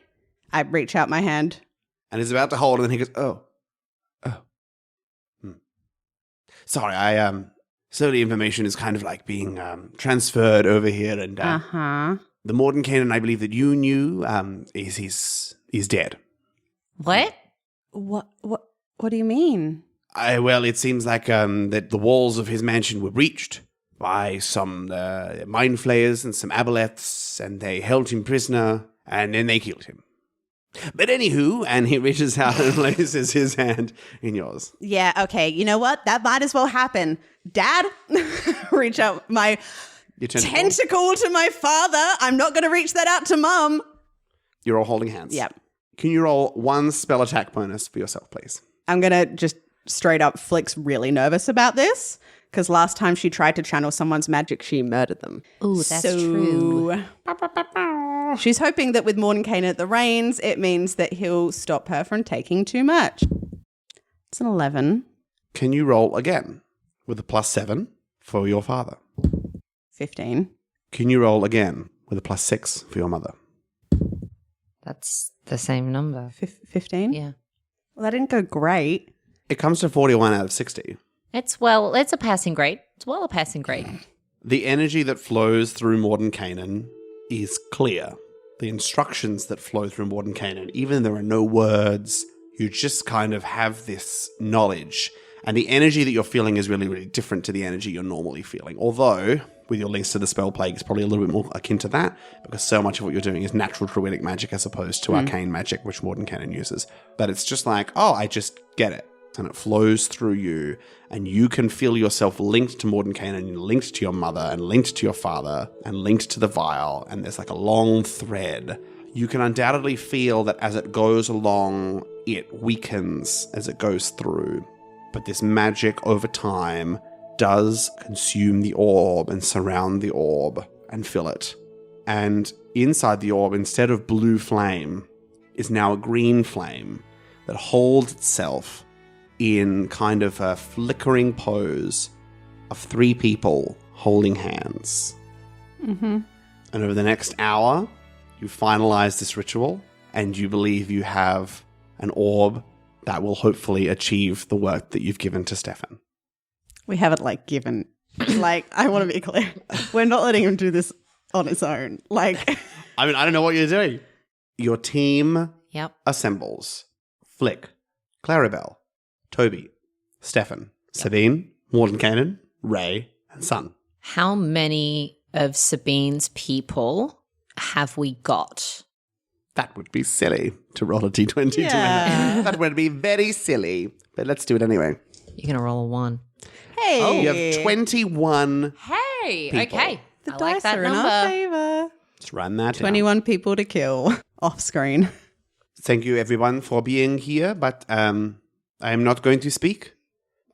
I reach out my hand. And he's about to hold, and then he goes, oh. Sorry, so the information is kind of like being transferred over here, and the Mordenkainen I believe that you knew is he's dead. What? What do you mean? Well, it seems like that the walls of his mansion were breached by some mind flayers and some aboleths, and they held him prisoner, and then they killed him. But anywho, and he reaches out and places his hand in yours. Yeah, okay. You know what? That might as well happen. Dad, reach out my tentacle to my father. I'm not going to reach that out to Mum. You're all holding hands. Yep. Can you roll one spell attack bonus for yourself, please? I'm going to just straight up, Flick's really nervous about this because last time she tried to channel someone's magic, she murdered them. Ooh, that's true. She's hoping that with Mordenkainen at the reins, it means that he'll stop her from taking too much. It's an 11. Can you roll again with a +7 for your father? 15. Can you roll again with a +6 for your mother? That's the same number. 15? Yeah. Well, that didn't go great. It comes to 41 out of 60. It's a passing grade. It's a passing grade. The energy that flows through Mordenkainen is clear. The instructions that flow through Mordenkainen, even though there are no words, you just kind of have this knowledge. And the energy that you're feeling is really, really different to the energy you're normally feeling. Although, with your links to the spell plague, it's probably a little bit more akin to that, because so much of what you're doing is natural druidic magic as opposed to arcane magic, which Mordenkainen uses. But it's just like, oh, I just get it. And it flows through you, and you can feel yourself linked to Mordenkainen, linked to your mother, and linked to your father, and linked to the vial, and there's like a long thread. You can undoubtedly feel that as it goes along, it weakens as it goes through. But this magic over time does consume the orb and surround the orb and fill it. And inside the orb, instead of blue flame, is now a green flame that holds itself in kind of a flickering pose of 3 people holding hands. Mm-hmm. And over the next hour, you finalize this ritual, and you believe you have an orb that will hopefully achieve the work that you've given to Stefan. We haven't, given Like, I want to be clear. We're not letting him do this on his own. Like, I mean, I don't know what you're doing. Your team Yep. assembles. Flick, Clarrybelle, Toby, Stefan, Sabine, Mordenkainen, Ray, and Sun. How many of Sabine's people have we got? That would be silly to roll a d20 to win. That would be very silly. But let's do it anyway. You're going to roll a 1. hey. You have 21. Hey, People. okay. The I like dice that are in our number. favor. Let's run that down. 21 people to kill off screen. Thank you, everyone, for being here. But I am not going to speak.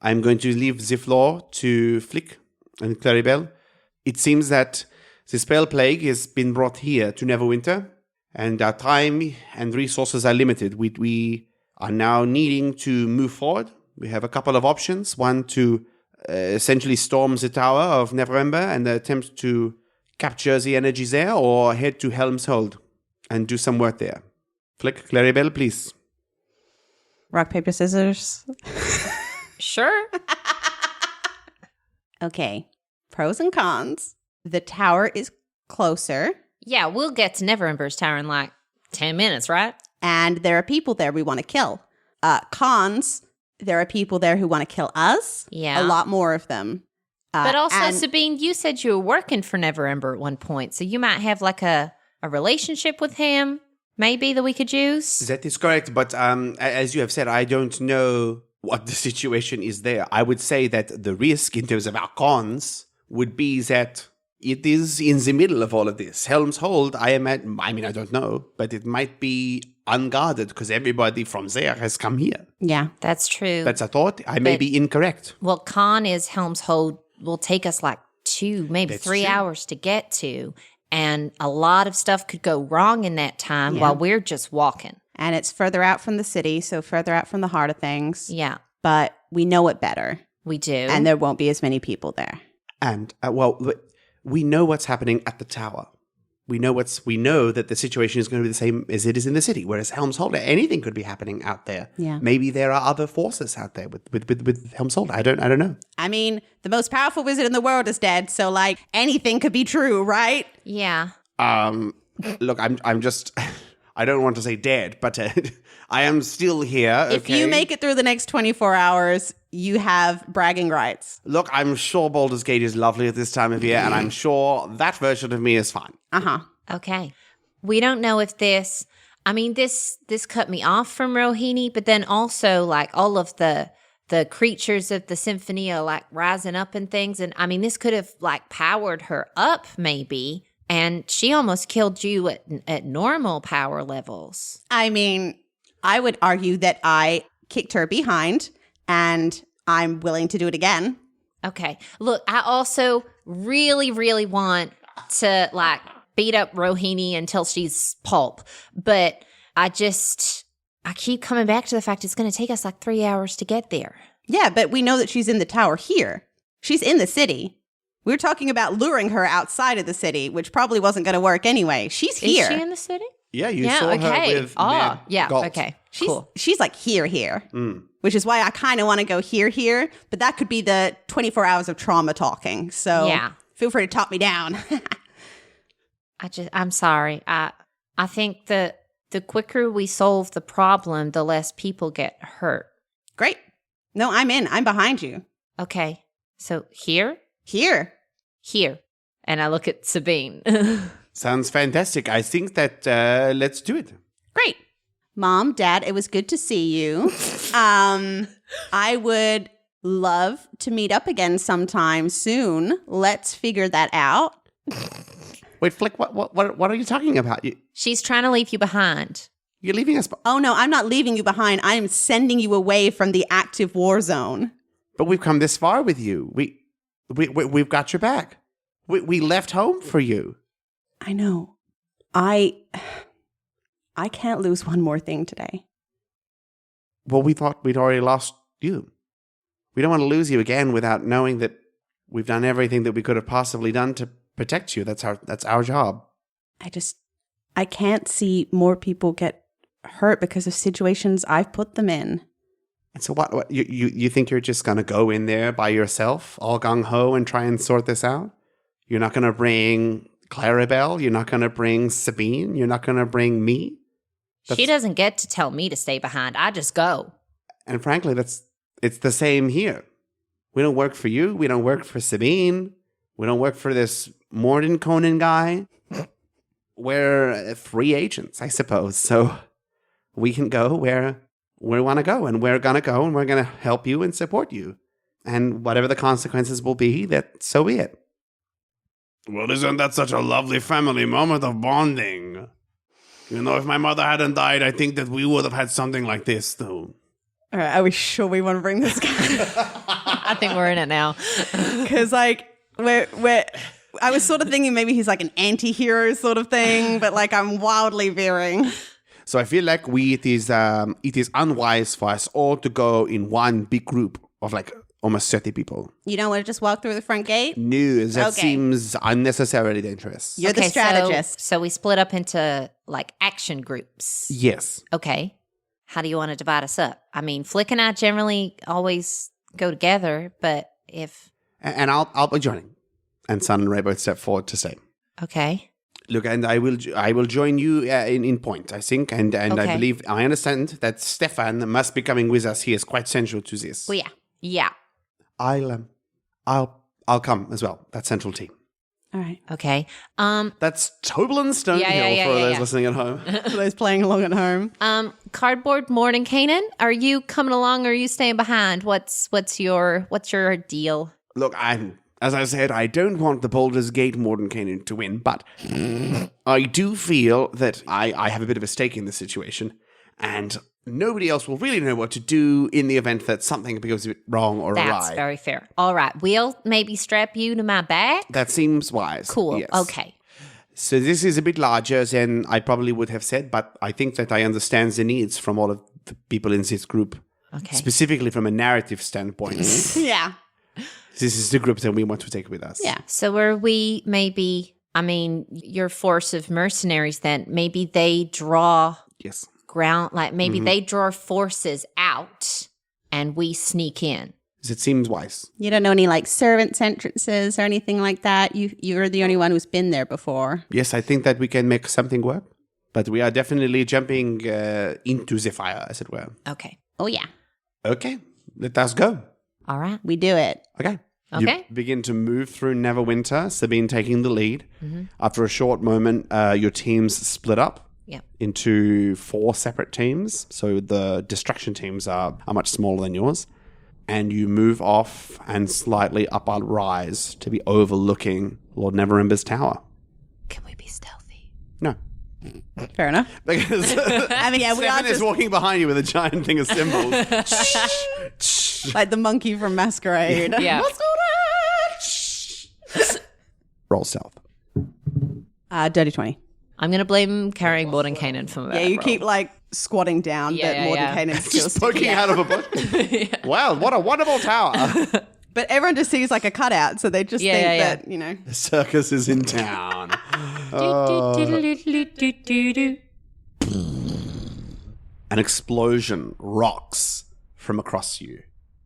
I'm going to leave the floor to Flick and Clarrybelle. It seems that the spell plague has been brought here to Neverwinter, and our time and resources are limited. We are now needing to move forward. We have a couple of options. One, to essentially storm the Tower of Neverember and attempt to capture the energy there, or head to Helm's Hold and do some work there. Flick, Clarrybelle, please. Rock, paper, scissors. Sure. Okay. Pros and cons. The tower is closer, Yeah, we'll get to Neverember's Tower in like 10 minutes, right? and there are people there we want to kill. Cons, there are people there who want to kill us. Yeah. A lot more of them. But also, and- Sabine, you said you were working for Neverember at one point, so you might have like a relationship with him, maybe, that we could use. That is correct, but as you have said, I don't know what the situation is there. I would say that the risk in terms of our cons would be that it is in the middle of all of this. Helm's Hold, I don't know, but it might be unguarded because everybody from there has come here. Yeah. That's true. That's a thought. I may But- be incorrect. Well, con is Helm's Hold will take us like 2, maybe That's 3 true. hours to get to. And a lot of stuff could go wrong in that time Yeah. while we're just walking. And it's further out from the city, so further out from the heart of things. Yeah, But we know it better, we do. and there won't be as many people there. And, we know what's happening at the tower. We know that the situation is going to be the same as it is in the city, whereas Helm's Hold, anything could be happening out there. Yeah. Maybe there are other forces out there with Helm's Hold. I don't know. I mean, the most powerful wizard in the world is dead, so like anything could be true, right? yeah. Look, I'm just, I don't want to say dead, but I am still here. If you make it through the next 24 hours, you have bragging rights. Look, I'm sure Baldur's Gate is lovely at this time of year, and I'm sure that version of me is fine. Uh-huh. Okay. We don't know if this cut me off from Rohini, but then also like all of the creatures of the symphony are like rising up and things. And I mean, this could have like powered her up maybe. And she almost killed you at normal power levels. I mean, I would argue that I kicked her behind, and I'm willing to do it again. Okay. Look, I also really, really want to like beat up Rohini until she's pulp. But I keep coming back to the fact it's going to take us like 3 hours to get there. Yeah, but we know that she's in the tower here. She's in the city. We were talking about luring her outside of the city, which probably wasn't going to work anyway. She's here. Is she in the city? Yeah, you saw her with Mayor Galt. Okay. She's like here, which is why I kind of want to go here. But that could be the 24 hours of trauma talking. So Yeah. feel free to talk me down. I'm sorry. I think that the quicker we solve the problem, the less people get hurt. Great. No, I'm in. I'm behind you. Okay. So here, and I look at Sabine. Sounds fantastic. I think that let's do it. Great. Mom, Dad, it was good to see you. I would love to meet up again sometime soon. Let's figure that out. Wait, Flick, what are you talking about? She's trying to leave you behind. You're leaving us, Oh, no, I'm not leaving you behind. I am sending you away from the active war zone. but we've come this far with you. We've got your back. We left home for you. I know. I can't lose one more thing today. Well, we thought we'd already lost you. We don't want to lose you again without knowing that we've done everything that we could have possibly done to protect you. That's our job. I can't see more people get hurt because of situations I've put them in. And so what you think you're just going to go in there by yourself, all gung-ho, and try and sort this out? You're not going to bring Clarrybelle? You're not going to bring Sabine? You're not going to bring me? She doesn't get to tell me to stay behind. I just go. And frankly, it's the same here. We don't work for you. We don't work for Sabine. We don't work for this Mordenkainen guy. We're free agents, I suppose. So we can go where we want to go, and we're going to go, and we're going to help you and support you. And whatever the consequences will be, that so be it. Well, isn't that such a lovely family moment of bonding? You know, if my mother hadn't died, I think that we would have had something like this, too. All right, are we sure we want to bring this guy? I think we're in it now. Because, like, I was sort of thinking maybe he's like an anti-hero sort of thing, but, like, I'm wildly veering. So I feel like it is unwise for us all to go in one big group of like almost 30 people. You don't want to just walk through the front gate? No, that Okay. seems unnecessarily dangerous. You're the strategist. So we split up into like action groups. Yes. Okay. How do you want to divide us up? I mean, Flick and I generally always go together, but if And I'll be joining. And Sun and Ray both step forward to say, okay. look, and I will join you in point, I think, and I Okay. believe I understand that Stefan must be coming with us. He is quite central to this. Well, yeah. I'll come as well. That's central team. All right. Okay. That's Toblin Stonehill Yeah, for those yeah. listening at home. For those playing along at home. Cardboardenkainen, are you coming along or are you staying behind? What's your deal? Look, as I said, I don't want the Baldur's Gate Mordenkainen to win, but I do feel that I have a bit of a stake in this situation, and nobody else will really know what to do in the event that something goes a bit wrong or That's awry. very fair. All right. We'll maybe strap you to my back. That seems wise. Cool. Yes. Okay. So this is a bit larger than I probably would have said, but I think that I understand the needs from all of the people in this group, Okay. specifically from a narrative standpoint. Yeah. This is the group that we want to take with us. Yeah. So are we maybe, I mean, your force of mercenaries then, maybe they draw Yes. ground, like maybe they draw forces out and we sneak in. It seems wise. You don't know any like servants' entrances or anything like that? You're the only one who's been there before. Yes, I think that we can make something work, but we are definitely jumping into the fire, as it were. Okay. Oh, yeah. Okay, let us go. All right. We do it. Okay. Okay. You begin to move through Neverwinter, Sabine taking the lead. After a short moment, your teams split up Yep. into 4 separate teams. So the distraction teams are much smaller than yours. And you move off and slightly up a rise to be overlooking Lord Neverember's tower. Can we be stealthy? No. Fair enough. Because I mean, yeah, we are Stefan is just walking behind you with a giant thing of symbols. like the monkey from Masquerade. Yeah. Roll stealth. Dirty 20. I'm going to blame carrying Mordenkainen for that. Yeah, you roll. keep like squatting down, Yeah, but yeah, yeah. Mordenkainen's still Just sticking poking out. out of a book. Wow, what a wonderful tower. But everyone just sees like a cutout, so they just Yeah, think yeah, yeah. that, you know. The circus is in town. An explosion rocks from across you,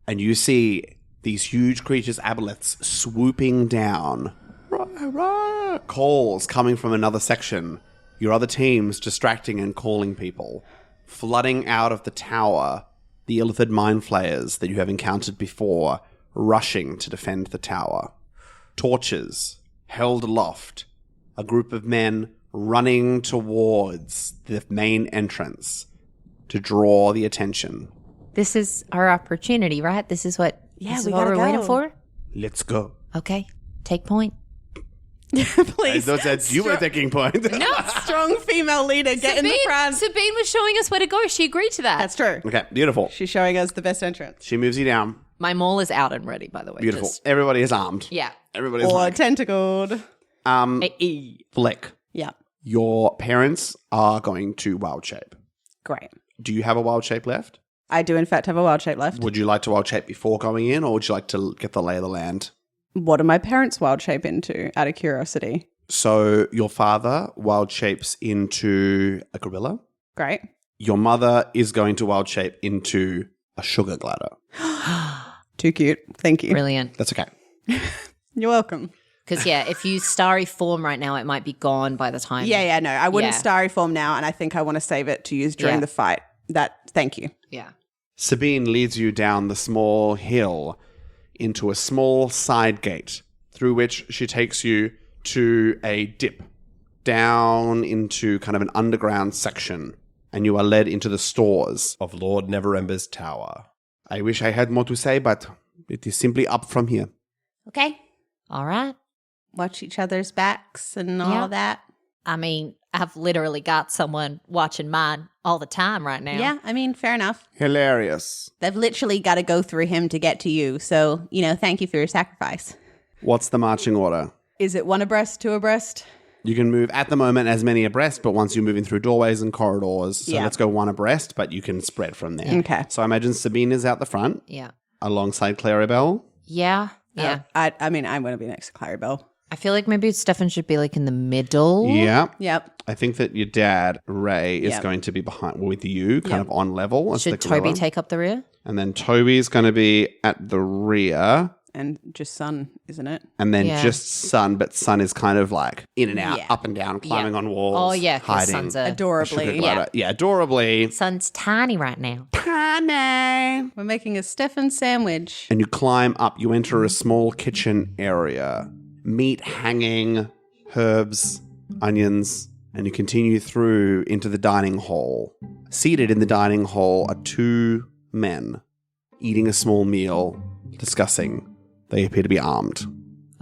and you see these huge creatures, aboleths, swooping down. Calls coming from another section. Your other teams distracting and calling people. Flooding out of the tower, the illithid mind flayers that you have encountered before, rushing to defend the tower. Torches held aloft. A group of men running towards the main entrance to draw the attention. This is our opportunity, right? This is what, Yeah, this is we what gotta we're waiting go. for? Let's go. Okay. Take point. I Please. thought that you were taking point. Strong female leader, get in the front. Sabine was showing us where to go. She agreed to that. That's true. Okay, beautiful. She's showing us the best entrance. She moves you down. My mole is out and ready, by the way. Beautiful. Just- Everybody is armed. yeah. Everybody is Or armed. tentacled. Flick, Yeah. your parents are going to wild shape. Great. Do you have a wild shape left? I do, in fact, have a wild shape left. Would you like to wild shape before going in, or would you like to get the lay of the land? What do my parents wild shape into, out of curiosity? So your father wild shapes into a gorilla. Great. Your mother is going to wild shape into a sugar glider. Too cute. Thank you. Brilliant. That's okay. You're welcome. Because, if you starry form right now, it might be gone by the time. Yeah, no. I wouldn't Yeah. starry form now, and I think I want to save it to use during Yeah. the fight. Thank you. Yeah. Sabine leads you down the small hill into a small side gate through which she takes you to a dip down into kind of an underground section, and you are led into the stores. Of Lord Neverember's tower. I wish I had more to say, but it is simply up from here. Okay. All right. Watch each other's backs and Yeah. all that. I mean, I've literally got someone watching mine all the time right now. Yeah, I mean, fair enough. Hilarious. They've literally got to go through him to get to you. So, thank you for your sacrifice. What's the marching order? Is it one abreast, two abreast? You can move at the moment as many abreast, but once you're moving through doorways and corridors, so Yeah. let's go one abreast, but you can spread from there. Okay. So I imagine Sabine is out the front Yeah. alongside Clarrybelle. Yeah. Yeah. I mean, I'm going to be next to Clarrybelle. I feel like maybe Stefan should be like in the middle. Yeah. Yep. I think that your dad, Ray, is Yep. going to be behind with you, kind Yep. of on level. As Should the Toby gorilla. take up the rear? And then Toby's going to be at the rear. And just Sun, isn't it? And then Yeah. just Sun, but Sun is kind of like in and out, Yeah. up and down, climbing on walls. Oh, yeah, 'cause hiding. Sun's a A sugar Adorably. glider. Yeah, adorably. Sun's tiny right now. We're making a Stefan sandwich. And you climb up. You enter a small kitchen area. Meat hanging, herbs, onions, and you continue through into the dining hall. Seated in the dining hall are two men eating a small meal, discussing. They appear to be armed.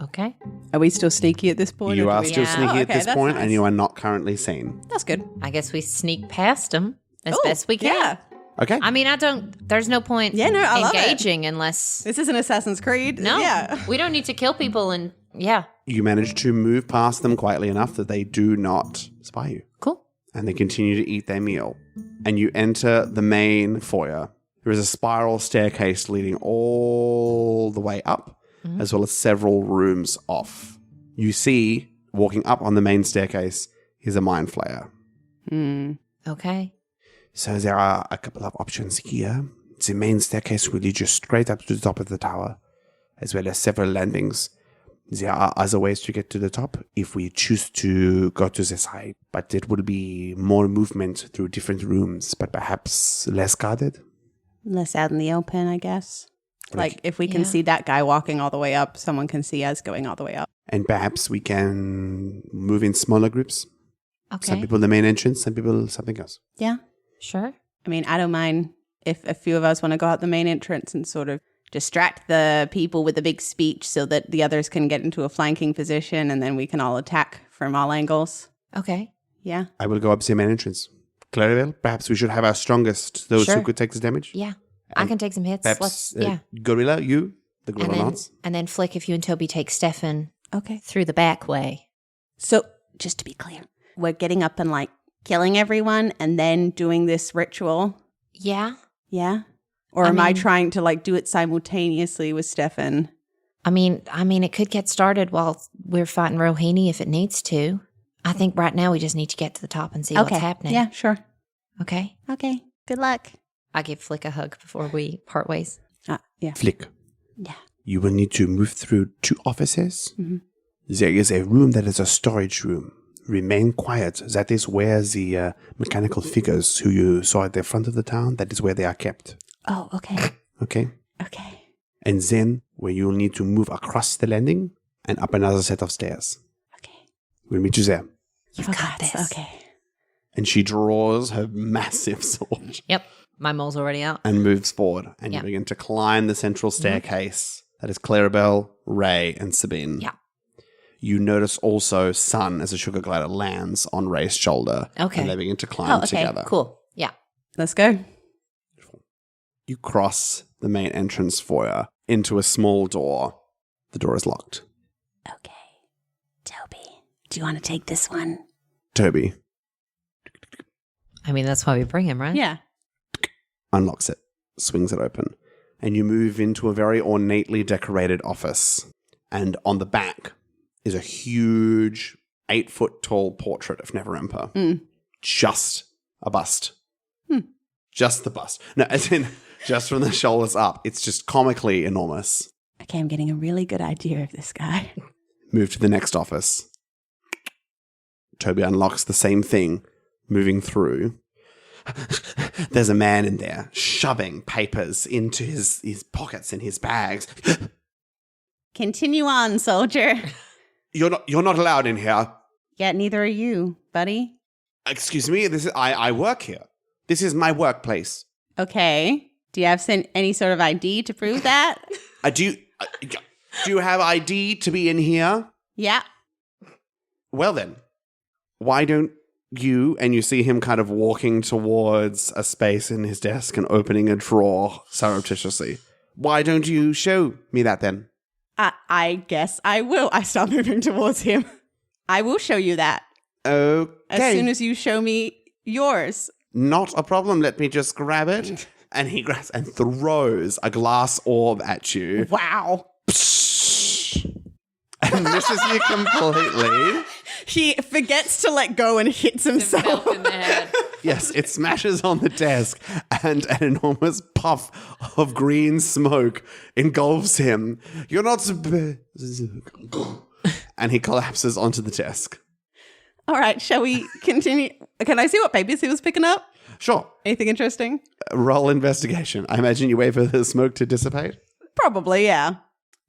Okay. Are we still sneaky at this point? You or do are we- still Yeah. sneaky Oh, at okay, this that's point, nice. and you are not currently seen. That's good. I guess we sneak past them as Ooh, best we can. Yeah. Okay. I mean, there's no point Yeah, no, I love it. engaging unless. This is an Assassin's Creed. No. Yeah. We don't need to kill people and. Yeah. You manage to move past them quietly enough that they do not spy you. Cool. And they continue to eat their meal. And you enter the main foyer. There is a spiral staircase leading all the way up, as well as several rooms off. You see, walking up on the main staircase is a mind flayer. Okay. So there are a couple of options here. The main staircase will lead you straight up to the top of the tower, as well as several landings. There are other ways to get to the top if we choose to go to the side, but it will be more movement through different rooms, but perhaps less guarded. Less out in the open, I guess. Like, if we can Yeah. see that guy walking all the way up, someone can see us going all the way up. And perhaps we can move in smaller groups. Okay. Some people the main entrance, some people something else. Yeah. Sure. I mean, I don't mind if a few of us want to go out the main entrance and sort of distract the people with the big speech so that the others can get into a flanking position and then we can all attack from all angles. Okay. Yeah. I will go up the main entrance. Clarrybelle, perhaps we should have our strongest, those Sure. who could take the damage. Yeah. I can take some hits. Perhaps Let's. Yeah. Gorilla, you, the And Gorilla then, Lance. and then Flick, if you and Toby take Stefan Okay. through the back way. So, just to be clear, we're getting up and like killing everyone and then doing this ritual. Yeah. Yeah. Or I am I mean- trying to like do it simultaneously with Stefan? I mean, it could get started while we're fighting Rohini if it needs to. I think right now we just need to get to the top and see what's happening. Yeah, sure. Okay. Okay. Good luck. I give Flick a hug before we part ways. Yeah. Flick. Yeah. You will need to move through two offices. Mhm. There is a room that is a storage room. Remain quiet. That is where the mechanical figures who you saw at the front of the town, that is where they are kept. Oh, okay. Okay? Okay. And then where you will need to move across the landing and up another set of stairs. Okay. We'll meet you there. You've got this. Okay. And she draws her massive sword Yep. My mole's already out. and moves forward. And Yeah. you begin to climb the central staircase. That is Clarrybelle, Ray, and Sabine. Yeah. You notice also Sun as a sugar glider lands on Ray's shoulder. Okay. And they begin to climb Oh, okay. together. Cool. Yeah. Let's go. You cross the main entrance foyer into a small door. The door is locked. Okay. Toby, do you want to take this one? Toby I mean, that's why we bring him, right? Yeah. unlocks it, swings it open, and you move into a very ornately decorated office. And on the back is a huge 8-foot tall portrait of Neverember. Mm. Just a bust. Just the bust. No, as in, just from the shoulders up. It's just comically enormous. Okay, I'm getting a really good idea of this guy. Move to the next office. Toby unlocks the same thing, moving through. There's a man in there shoving papers into his pockets and his bags. Continue on, soldier. You're not allowed in here. Yeah, neither are you, buddy. Excuse me, I work here. This is my workplace. Okay. Do you have any sort of ID to prove that? Do you have ID to be in here? Yeah. Well then, why don't you, and you see him kind of walking towards a space in his desk and opening a drawer surreptitiously. Why don't you show me that then? I guess I will. I start moving towards him. I will show you that. Okay. As soon as you show me yours. Not a problem. Let me just grab it. And he grabs and throws a glass orb at you. Wow. And misses you completely. He forgets to let go and hits himself. In the head. Yes, it smashes on the desk and an enormous puff of green smoke engulfs him. You're not supposed. And he collapses onto the desk. All right, shall we continue? Can I see what papers he was picking up? Sure. Anything interesting? Roll investigation. I imagine you wait for the smoke to dissipate. Probably, yeah.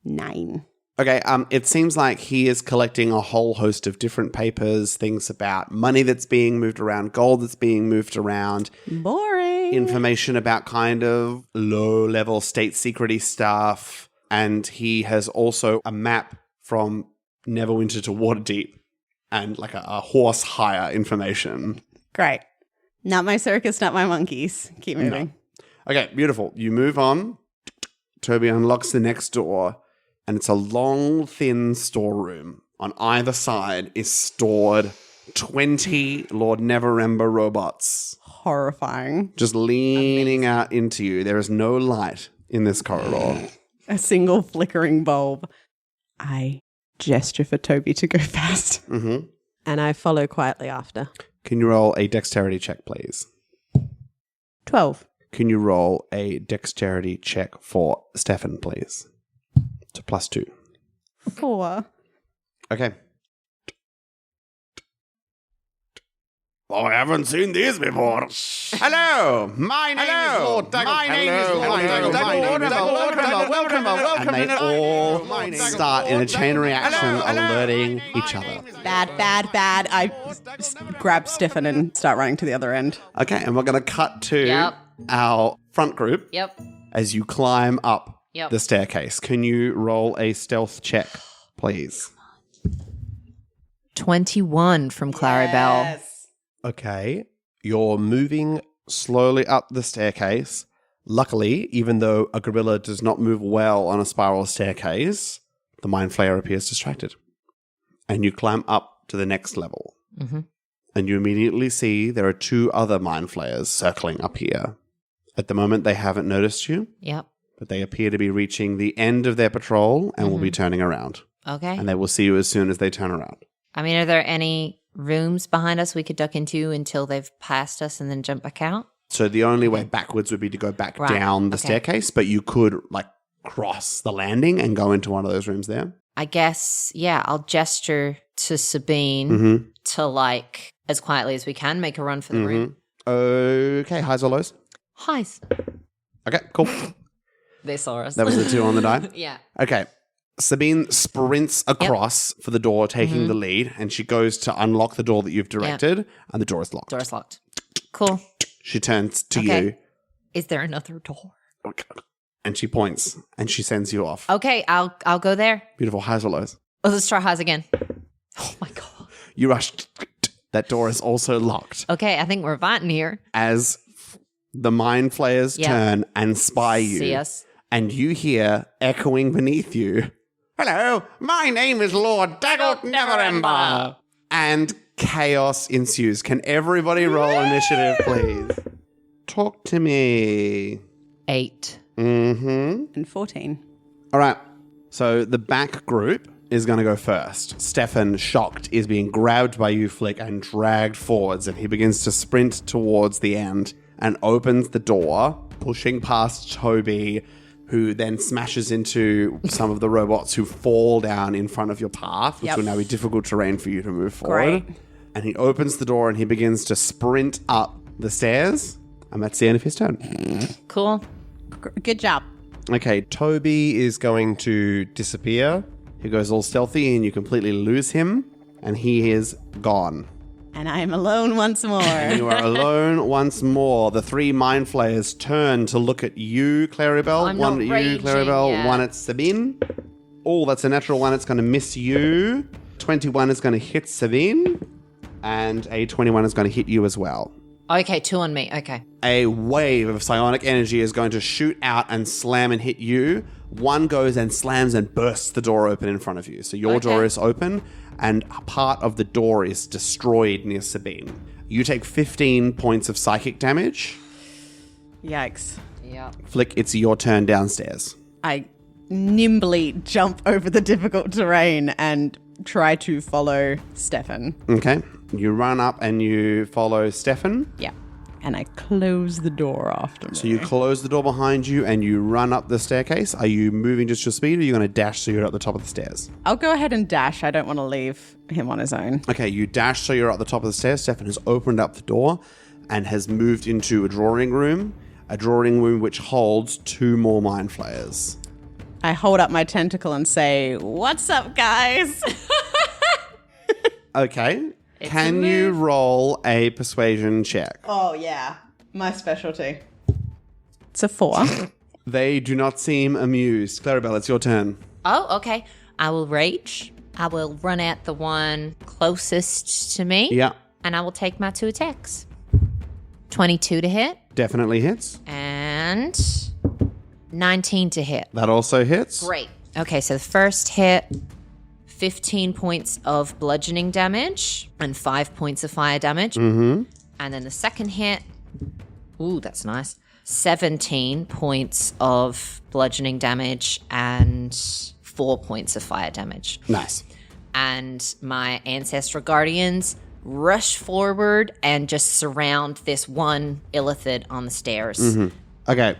9. Okay, it seems like he is collecting a whole host of different papers, things about money that's being moved around, gold that's being moved around, Boring. information about kind of low-level state secrety stuff, and he has also a map from Neverwinter to Waterdeep and like a horse hire information. Great. Not my circus, not my monkeys. Keep moving. No. Okay, beautiful. You move on. Toby unlocks the next door. And it's a long, thin storeroom. On either side is stored 20 Lord Neverember robots. Horrifying. Just leaning out into you. There is no light in this corridor. A single flickering bulb. I gesture for Toby to go fast. Mm-hmm. And I follow quietly after. Can you roll a dexterity check, please? 12. Can you roll a dexterity check for Stefan, please? To +2. 4. Okay. Oh, I haven't seen these before. Hello, my name is Lord Daggle. My name is Lord Daggle. Welcome. And they all start in a chain reaction, alerting each other. Bad. I grab Stefan and start running to the other end. Okay, and we're going to cut to our front group Yep. as you climb up Yep. the staircase. Can you roll a stealth check, please? 21 from Clarrybelle. Okay. You're moving slowly up the staircase. Luckily, even though a gorilla does not move well on a spiral staircase, the Mind Flayer appears distracted. And you climb up to the next level. Mm-hmm. And you immediately see there are 2 other Mind Flayers circling up here. At the moment, they haven't noticed you, Yep. but they appear to be reaching the end of their patrol and will be turning around. Okay. And they will see you as soon as they turn around. I mean, are there any rooms behind us we could duck into until they've passed us and then jump back out? So the only way backwards would be to go back Right. down the Okay. staircase, but you could like cross the landing and go into one of those rooms there. I guess, yeah, I'll gesture to Sabine Mm-hmm. to, like, as quietly as we can, make a run for the room. Okay, highs or lows? Highs. Okay, cool. They saw us. That was the 2 on the die? Yeah. Okay. Sabine sprints across for the door, taking the lead, and she goes to unlock the door that you've directed, and the door is locked. Door's locked. Cool. She turns to Okay. you, Is there another door? and she points, and she sends you off. Okay, I'll go there. Beautiful. Highs or lows? Oh, let's try highs again. Oh my god. You rush. That door is also locked. Okay, I think we're fighting here. As the Mind Flayers turn and spy you, See us. and you hear echoing beneath you, "Hello, my name is Lord Daggle Neverember." And chaos ensues. Can everybody roll initiative, please? Talk to me. 8. Mm-hmm. And 14. All right. So the back group is going to go first. Stefan, shocked, is being grabbed by you, Flick, and dragged forwards, and he begins to sprint towards the end and opens the door pushing past Toby, who then smashes into some of the robots who fall down in front of your path, which Yep. will now be difficult terrain for you to move forward. Great. And he opens the door and he begins to sprint up the stairs. And that's the end of his turn. Cool. Good job. Okay, Toby is going to disappear. He goes all stealthy and you completely lose him. And he is gone. And I'm alone once more. You are alone once more. The 3 mind flayers turn to look at you, Clarrybelle. I'm One not at you, raging Clarrybelle. yet. One at Sabine. Oh, that's a natural one. It's going to miss you. 21 is going to hit Sabine. And a 21 is going to hit you as well. Okay, 2 on me. Okay. A wave of psionic energy is going to shoot out and slam and hit you. One goes and slams and bursts the door open in front of you. So your door is open and a part of the door is destroyed near Sabine. You take 15 points of psychic damage. Yikes. Yeah. Flick, it's your turn downstairs. I nimbly jump over the difficult terrain and try to follow Stefan. Okay. You run up and you follow Stefan. Yeah. And I close the door after me. So you close the door behind you and you run up the staircase. Are you moving just your speed or are you going to dash so you're at the top of the stairs? I'll go ahead and dash. I don't want to leave him on his own. Okay, you dash so you're at the top of the stairs. Stefan has opened up the door and has moved into a drawing room which holds 2 more mind flayers. I hold up my tentacle and say, "What's up, guys?" Okay. Can you roll a persuasion check? Oh, yeah. My specialty. It's a 4. They do not seem amused. Clarrybelle, it's your turn. Oh, okay. I will rage. I will run at the one closest to me. Yeah, And I will take my 2 attacks. 22 to hit definitely hits. and 19 to hit. That also hits. Great. Okay, so the first hit, 15 points of bludgeoning damage and 5 points of fire damage. Mm-hmm. And then the second hit, ooh, that's nice, 17 points of bludgeoning damage and 4 points of fire damage. Nice. And my ancestral guardians rush forward and just surround this one illithid on the stairs. Okay.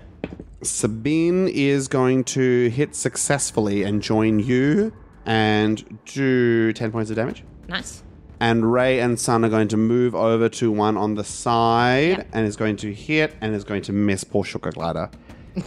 Sabine is going to hit successfully and join you and do 10 points of damage. Nice. And Ray and Sun are going to move over to one on the side Yep. and is going to hit and is going to miss poor Sugar Glider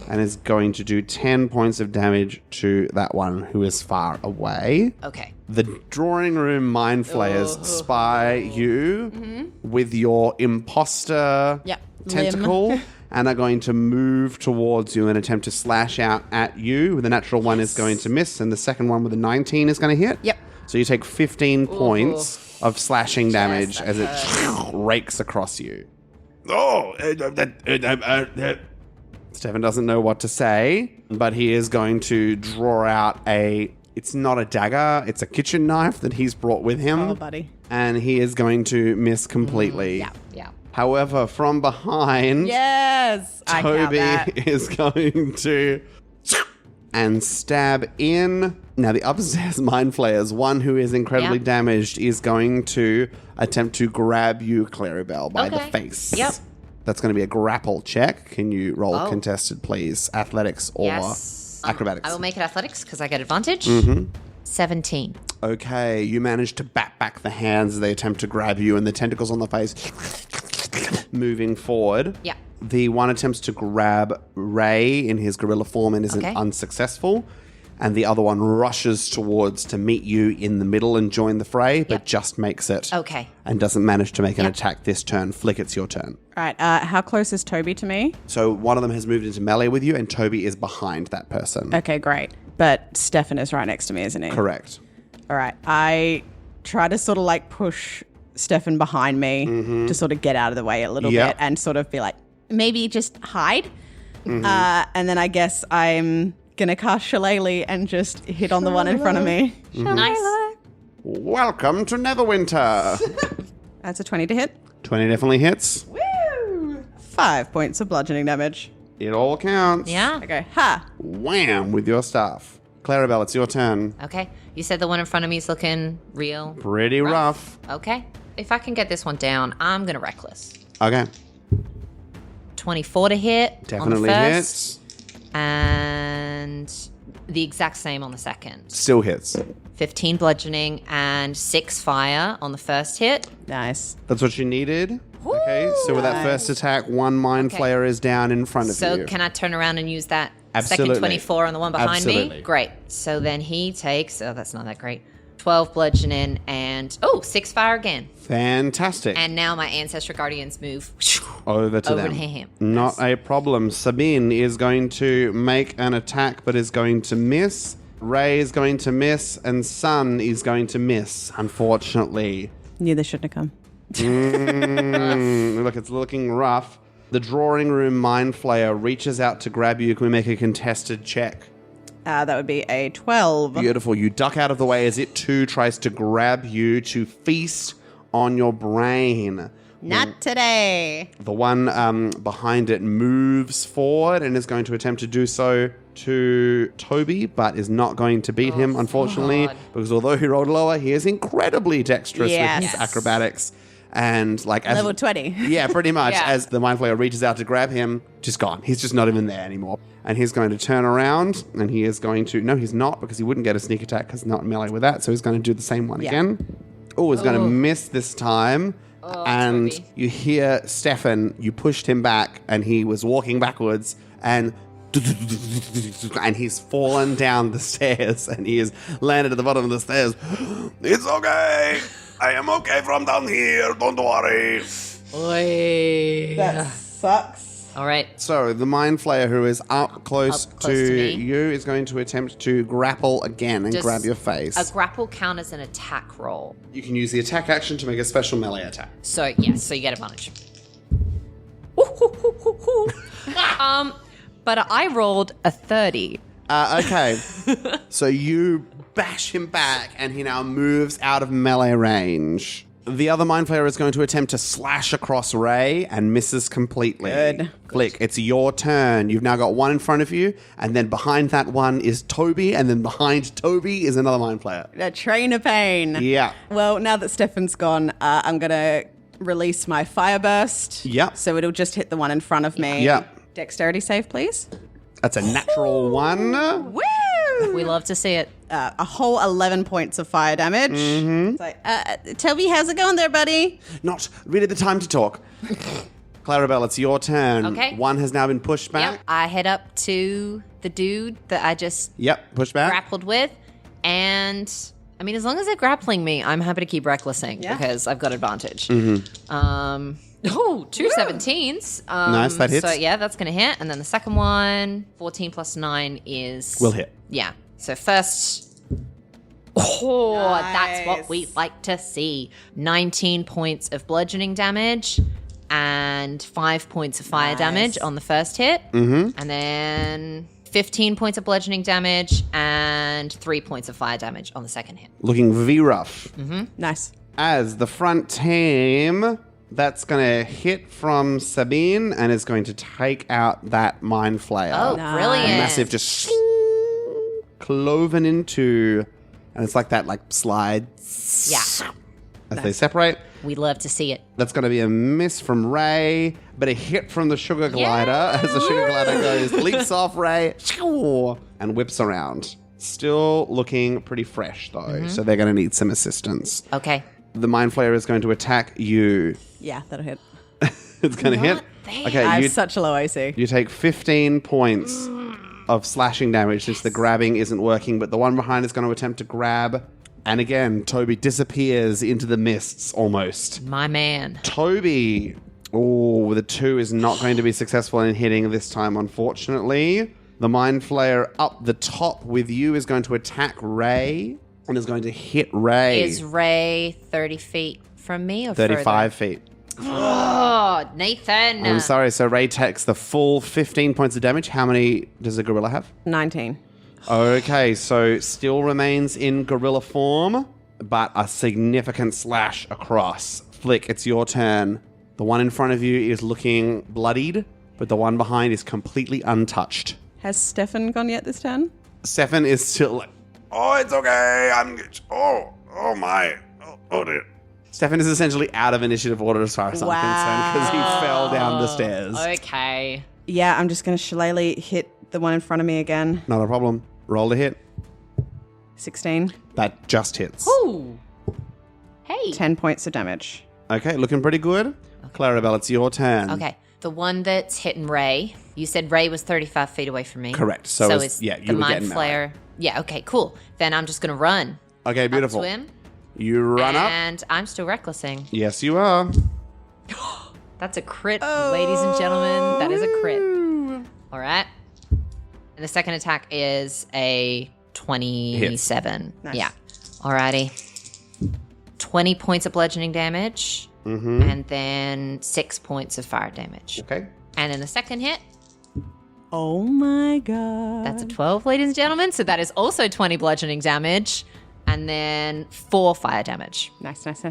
and is going to do 10 points of damage to that one who is far away. Okay. The drawing room mind flayers spy you with your imposter Yep. tentacle and are going to move towards you and attempt to slash out at you. The natural one is going to miss and the second one with a 19 is going to hit. Yep. So you take 15 points of slashing damage as it rakes across you. Oh, Stefan doesn't know what to say, but he is going to draw out it's not a dagger, it's a kitchen knife that he's brought with him. Oh, buddy. And he is going to miss completely. Yeah. However, from behind, Yes. I count Toby that. is going to and stab in. Now, the upstairs mind flayers, one who is incredibly Yep. damaged, is going to attempt to grab you, Clarrybelle, by the Okay. face. Yep. That's going to be a grapple check. Can you roll contested, please? Athletics or Yes. acrobatics? I will make it athletics because I get advantage. 17. Okay, you manage to bat back the hands as they attempt to grab you and the tentacles on the face moving forward. Yeah. The one attempts to grab Ray in his gorilla form and isn't Okay. unsuccessful. And the other one rushes towards to meet you in the middle and join the fray, but Yep. just makes it. Okay. And doesn't manage to make an Yep. attack this turn. Flick, it's your turn. Right. How close is Toby to me? So one of them has moved into melee with you, and Toby is behind that person. Okay, great. But Stefan is right next to me, isn't he? Correct. All right. I try to sort of like push Stefan behind me to sort of get out of the way a little Yep. bit and sort of be like, maybe just hide. And then I guess I'm going to cast Shillelagh and just hit on the one in front of me. Nice. Welcome to Neverwinter. That's a 20 to hit. 20 definitely hits. Woo! 5 points of bludgeoning damage. It all counts. Yeah. I go, ha! Wham with your staff. Clarrybelle, it's your turn. Okay. You said the one in front of me is looking real. Pretty rough. Okay. If I can get this one down, I'm going to reckless. Okay. 24 to hit. Definitely on the hits. first, and the exact same on the second. Still hits. 15 bludgeoning and 6 fire on the first hit. Nice. That's what you needed. Okay, so with that first attack, one Mind Okay. Flayer is down in front of So you. can I turn around and use that Absolutely. second 24 on the one behind Absolutely. me? Great. So then he takes, oh, that's not that great, 12 bludgeoning and, 6 fire again. Fantastic. And now my Ancestral Guardians move over to over them. to him. Not a problem. Sabine is going to make an attack, but is going to miss. Ray is going to miss, and Sun is going to miss, unfortunately. Knew this shouldn't have come. Look, it's looking rough. The drawing room Mind Flayer reaches out to grab you. Can we make a contested check? That would be a 12. Beautiful. You duck out of the way as it too tries to grab you to feast on your brain. Not today. The one behind it moves forward and is going to attempt to do so to Toby, but is not going to beat him, unfortunately, God. because although he rolled lower, he is incredibly dexterous with his Yes. acrobatics. And like as Level 20. yeah, pretty much. Yeah. As the Mind Flayer reaches out to grab him, just gone. He's just not even there anymore. And he's going to turn around, and he is going to... No, he's not, because he wouldn't get a sneak attack because not melee with that. So he's going to do the same one Yeah. again. Oh, he's going to miss this time. And Toby. you hear Stefan, you pushed him back, and he was walking backwards, and he's fallen down the stairs, and he has landed at the bottom of the stairs. It's okay. I am okay from down here. Don't worry. That sucks. All right. So the Mind Flayer, who is up close, Up close to me. you, is going to attempt to grapple again and Does grab your face. A grapple count as an attack roll. You can use the attack action to make a special melee attack. So, yes, so you get advantage. But I rolled a 30. Okay. So you bash him back, and he now moves out of melee range. The other Mind Flayer is going to attempt to slash across Ray and misses completely. Good. Flick, it's your turn. You've now got one in front of you, and then behind that one is Toby, and then behind Toby is another Mind Flayer. A train of pain. Yeah. Well, now that Stefan's gone, I'm going to release my fire burst. Yep. So it'll just hit the one in front of me. Yep. Dexterity save, please. That's a natural one. Woo! We love to see it. A whole 11 points of fire damage. Mm-hmm. It's like, Toby, how's it going there, buddy? Not really the time to talk. Clarrybelle, it's your turn. Okay. One has now been pushed back. Yep. I head up to the dude that I just Yep, push back. grappled with. And, I mean, as long as they're grappling me, I'm happy to keep recklessing Yeah. because I've got advantage. Mm-hmm. Two 17s. Nice, that hits. So, yeah, that's going to hit. And then the second one, 14 plus 9 is... Will hit. Yeah. So first... Oh, that's what Nice. we like to see. 19 points of bludgeoning damage and 5 points of fire Nice. damage on the first hit. Mm-hmm. And then 15 points of bludgeoning damage and 3 points of fire damage on the second hit. Looking V-rough. Nice. As the front team, that's going to hit from Sabine and is going to take out that Mind Flayer. Oh, Nice. brilliant. Massive, just cloven into, and it's like that, like slide. Yeah. As they separate. We love to see it. That's going to be a miss from Ray, but a hit from the sugar glider as the sugar glider goes, leaps off Ray, and whips around. Still looking pretty fresh, though, so they're going to need some assistance. Okay. The Mind Flayer is going to attack you. Yeah, that'll hit. It's going to hit. Not there. Okay, I you, have such a low AC. you take 15 points of slashing damage since the grabbing isn't working, but the one behind is going to attempt to grab. And again, Toby disappears into the mists almost. My man. Toby, oh, the 2 is not going to be successful in hitting this time, unfortunately. The Mind Flayer up the top with you is going to attack Ray and is going to hit Ray. Is Ray 30 feet from me or 35 feet. further? Oh, Nathan. I'm sorry, so Ray takes the full 15 points of damage. How many does a gorilla have? 19. Okay, so still remains in gorilla form, but a significant slash across. Flick, it's your turn. The one in front of you is looking bloodied, but the one behind is completely untouched. Has Stefan gone yet this turn? Stefan is still like, Oh, it's okay. Oh my. Oh dear. Stefan is essentially out of initiative order as far as I'm concerned because he fell down the stairs. Okay. Yeah, I'm just going to shillelagh hit the one in front of me again. Not a problem. Roll to hit. 16. That just hits. Ooh. Hey. 10 points of damage. Okay, looking pretty good. Clarrybelle, it's your turn. Okay. The one that's hitting Ray. You said Ray was 35 feet away from me. Correct. So is you the were mind getting flare. Yeah, okay, cool. Then I'm just going to run Okay, beautiful. up to him. You run up. And I'm still recklessing. Yes, you are. That's a crit, ladies and gentlemen. That is a crit. All right. And the second attack is a 27. Nice. Yeah. Alrighty. 20 points of bludgeoning damage. Mm-hmm. And then 6 points of fire damage. Okay. And then the second hit, Oh my god. that's a 12, ladies and gentlemen. So that is also 20 bludgeoning damage. And then 4 fire damage. Nice. Nice.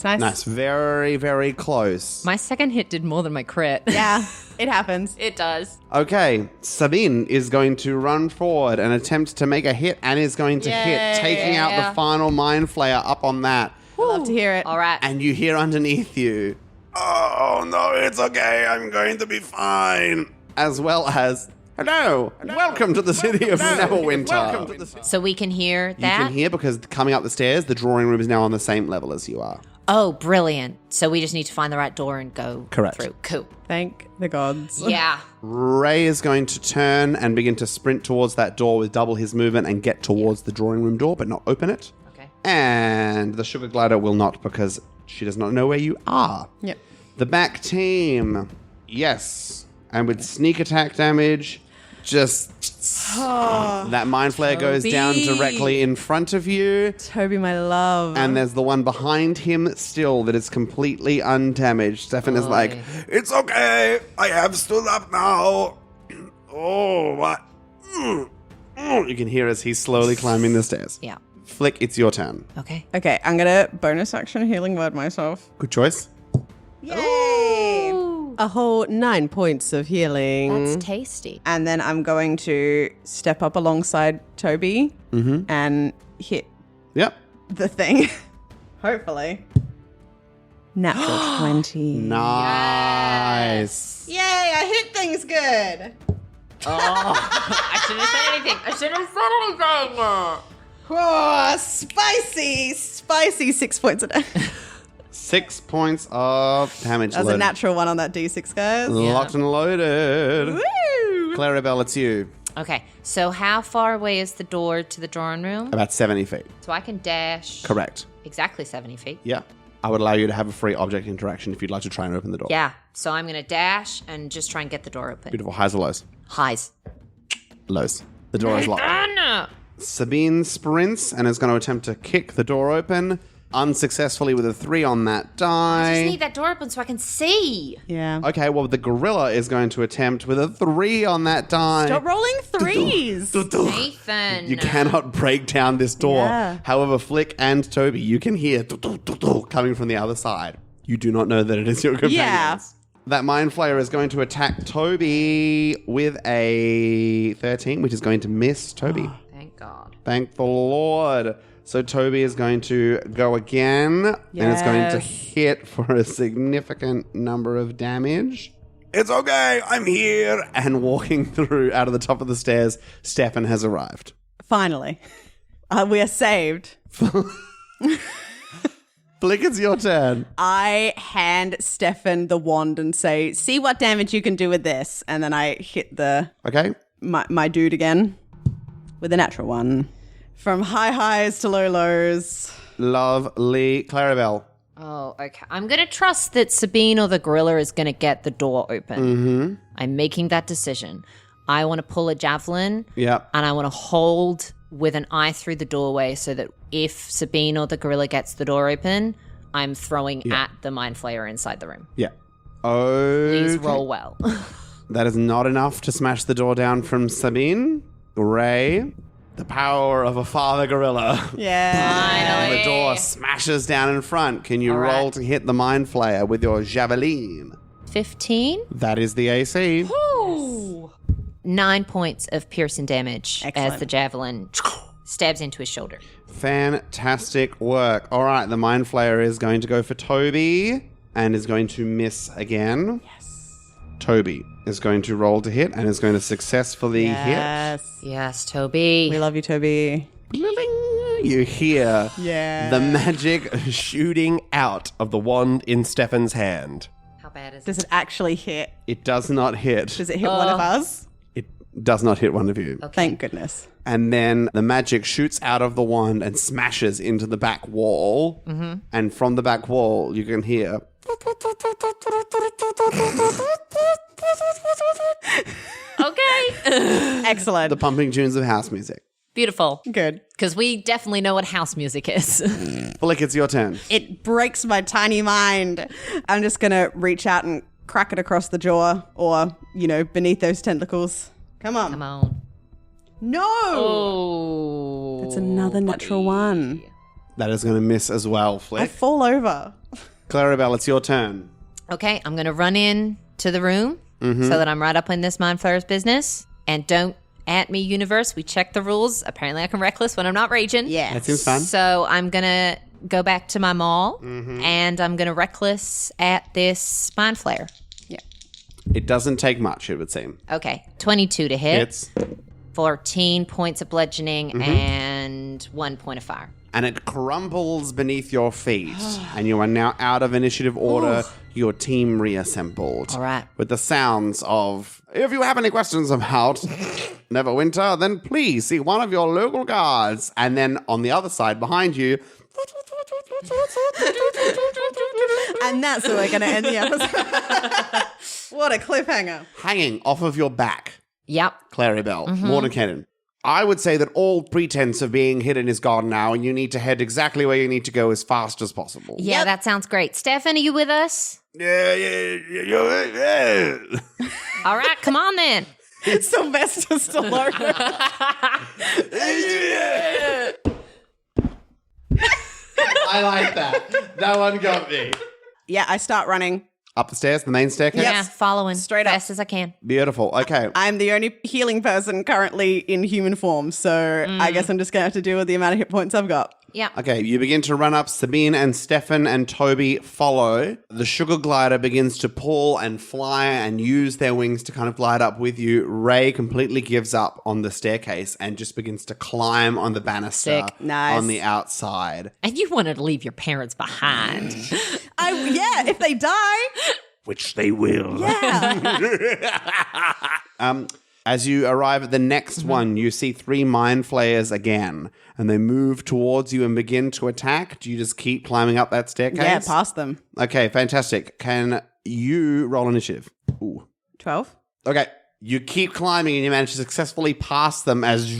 Nice. Very, very close. My second hit did more than my crit. Yeah, it happens. It does. Okay, Sabine is going to run forward and attempt to make a hit and is going to hit, taking out the final Mind Flayer up on that. Love to hear it. All right. And you hear underneath you, Oh, no, it's okay. I'm going to be fine. as well as, Hello, welcome to the city of Neverwinter. So we can hear You that? can hear because coming up the stairs, the drawing room is now on the same level as you are. Oh, brilliant. So we just need to find the right door and go Correct. through. Cool. Thank the gods. Yeah. Ray is going to turn and begin to sprint towards that door with double his movement and get towards the drawing room door, but not open it. Okay. And the sugar glider will not because she does not know where you are. Yep. The back team, yes. And with sneak attack damage, just that mind flare goes down Toby. directly in front of you. Toby, my love. And there's the one behind him still that is completely undamaged. Stefan is like, It's okay. I have stood up now. Oh, what? you can hear as he's slowly climbing the stairs. Yeah. Flick, it's your turn. Okay. Okay, I'm gonna bonus action healing word myself. Good choice. Yay! A whole 9 points of healing. That's tasty. And then I'm going to step up alongside Toby and hit Yep. the thing. Hopefully. Natural 20. Nice. Yay, I hit things good. I shouldn't have said anything. Oh, spicy 6 points a day. 6 points of damage. That was a loaded. natural one on that D6, guys. Locked and loaded. Woo! Clarrybelle, it's you. Okay. So how far away is the door to the drawing room? About 70 feet. So I can dash. Correct. Exactly 70 feet. Yeah. I would allow you to have a free object interaction if you'd like to try and open the door. Yeah. So I'm going to dash and just try and get the door open. Beautiful. Highs or lows? Highs. Lows. The door is locked. No. Sabine sprints and is going to attempt to kick the door open. Unsuccessfully with a 3 on that I just die. need that door open so I can see. Yeah. Okay, well, the gorilla is going to attempt with a 3 on that die. Stop rolling threes. Nathan. You cannot break down this door. Yeah. However, Flick and Toby, you can hear coming from the other side. You do not know that it is your companions. Yeah. That Mind Flayer is going to attack Toby with a 13, which is going to miss Toby. Thank God. Thank the Lord. So Toby is going to go again, and it's going to Yes. hit for a significant number of damage. It's okay. I'm here. And walking through out of the top of the stairs, Stefan has arrived. Finally. We are saved. Flick, it's your turn. I hand Stefan the wand and say, see what damage you can do with this. And then I hit Okay. my dude again with a natural one. From high highs to low lows. Lovely. Clarrybelle. Oh, okay. I'm going to trust that Sabine or the gorilla is going to get the door open. Mm-hmm. I'm making that decision. I want to pull a javelin. Yep. And I want to hold with an eye through the doorway so that if Sabine or the gorilla gets the door open, I'm throwing at the mind flayer inside the room. Yeah. Oh. Please roll well. That is not enough to smash the door down from Sabine. Ray. The power of a father gorilla. Yeah. The door smashes down in front. Can you All right. roll to hit the mind flayer with your javelin? 15. That is the AC. 9 points of piercing damage Excellent. as the javelin stabs into his shoulder. Fantastic work. All right, the Mind Flayer is going to go for Toby and is going to miss again. Yes. Toby is going to roll to hit and is going to successfully hit. Yes, Toby. We love you, Toby. You hear the magic Shooting out of the wand in Stefan's hand. How bad is it? Does it actually hit? It does not hit. Does it hit one of us? It does not hit one of you. Okay. Thank goodness. And then the magic shoots out of the wand and smashes into the back wall. Mm-hmm. And from the back wall, you can hear. Okay. Excellent. The pumping tunes of house music. Beautiful. Good. Because we definitely know what house music is. Flick, it's your turn. It breaks my tiny mind. I'm just going to reach out and crack it across the jaw or, beneath those tentacles. Come on. Come on. No. Oh. That's another natural one. That is going to miss as well, I Flick. fall over. Clarrybelle, it's your turn. Okay, I'm going to run in to the room so that I'm right up in this Mind Flayer's business. And don't at me, universe. We check the rules. Apparently I can reckless when I'm not raging. Yeah. That seems fun. So I'm going to go back to my mall and I'm going to reckless at this Mind Flayer. Yeah. It doesn't take much, it would seem. Okay, 22 to hit. It's 14 points of bludgeoning and 1 point of fire. and it crumbles beneath your feet, and you are now out of initiative order. Your team reassembled. All right. With the sounds of, if you have any questions about Neverwinter, then please see one of your local guards. And then on the other side, behind you, And that's where we're going to end the episode. What a cliffhanger. hanging off of your back, Yep. Clarrybelle, Mordenkainen. I would say that all pretense of being hidden is gone now, and you need to head exactly where you need to go as fast as possible. Yeah, that sounds great. Stefan, are you with us? Yeah. All right, come on then. Sylvester Stallone. I like that. No one got me. Yeah, I start running. Up the stairs, the main staircase? Yeah, following Straight up. fast as I can. Beautiful. Okay. I'm the only healing person currently in human form, so I guess I'm just going to have to deal with the amount of hit points I've got. Yeah. Okay, you begin to run up. Sabine and Stefan and Toby follow. The sugar glider begins to pull and fly and use their wings to kind of glide up with you. Ray completely gives up on the staircase and just begins to climb on the banister Sick. Nice. on the outside. And you wanted to leave your parents behind. Yeah, if they die. Which they will. Yeah. As you arrive at the next one, you see 3 mind flayers again, and they move towards you and begin to attack. Do you just keep climbing up that staircase? Yeah, past them. Okay, fantastic. Can you roll initiative? Ooh. 12. Okay, you keep climbing and you manage to successfully pass them as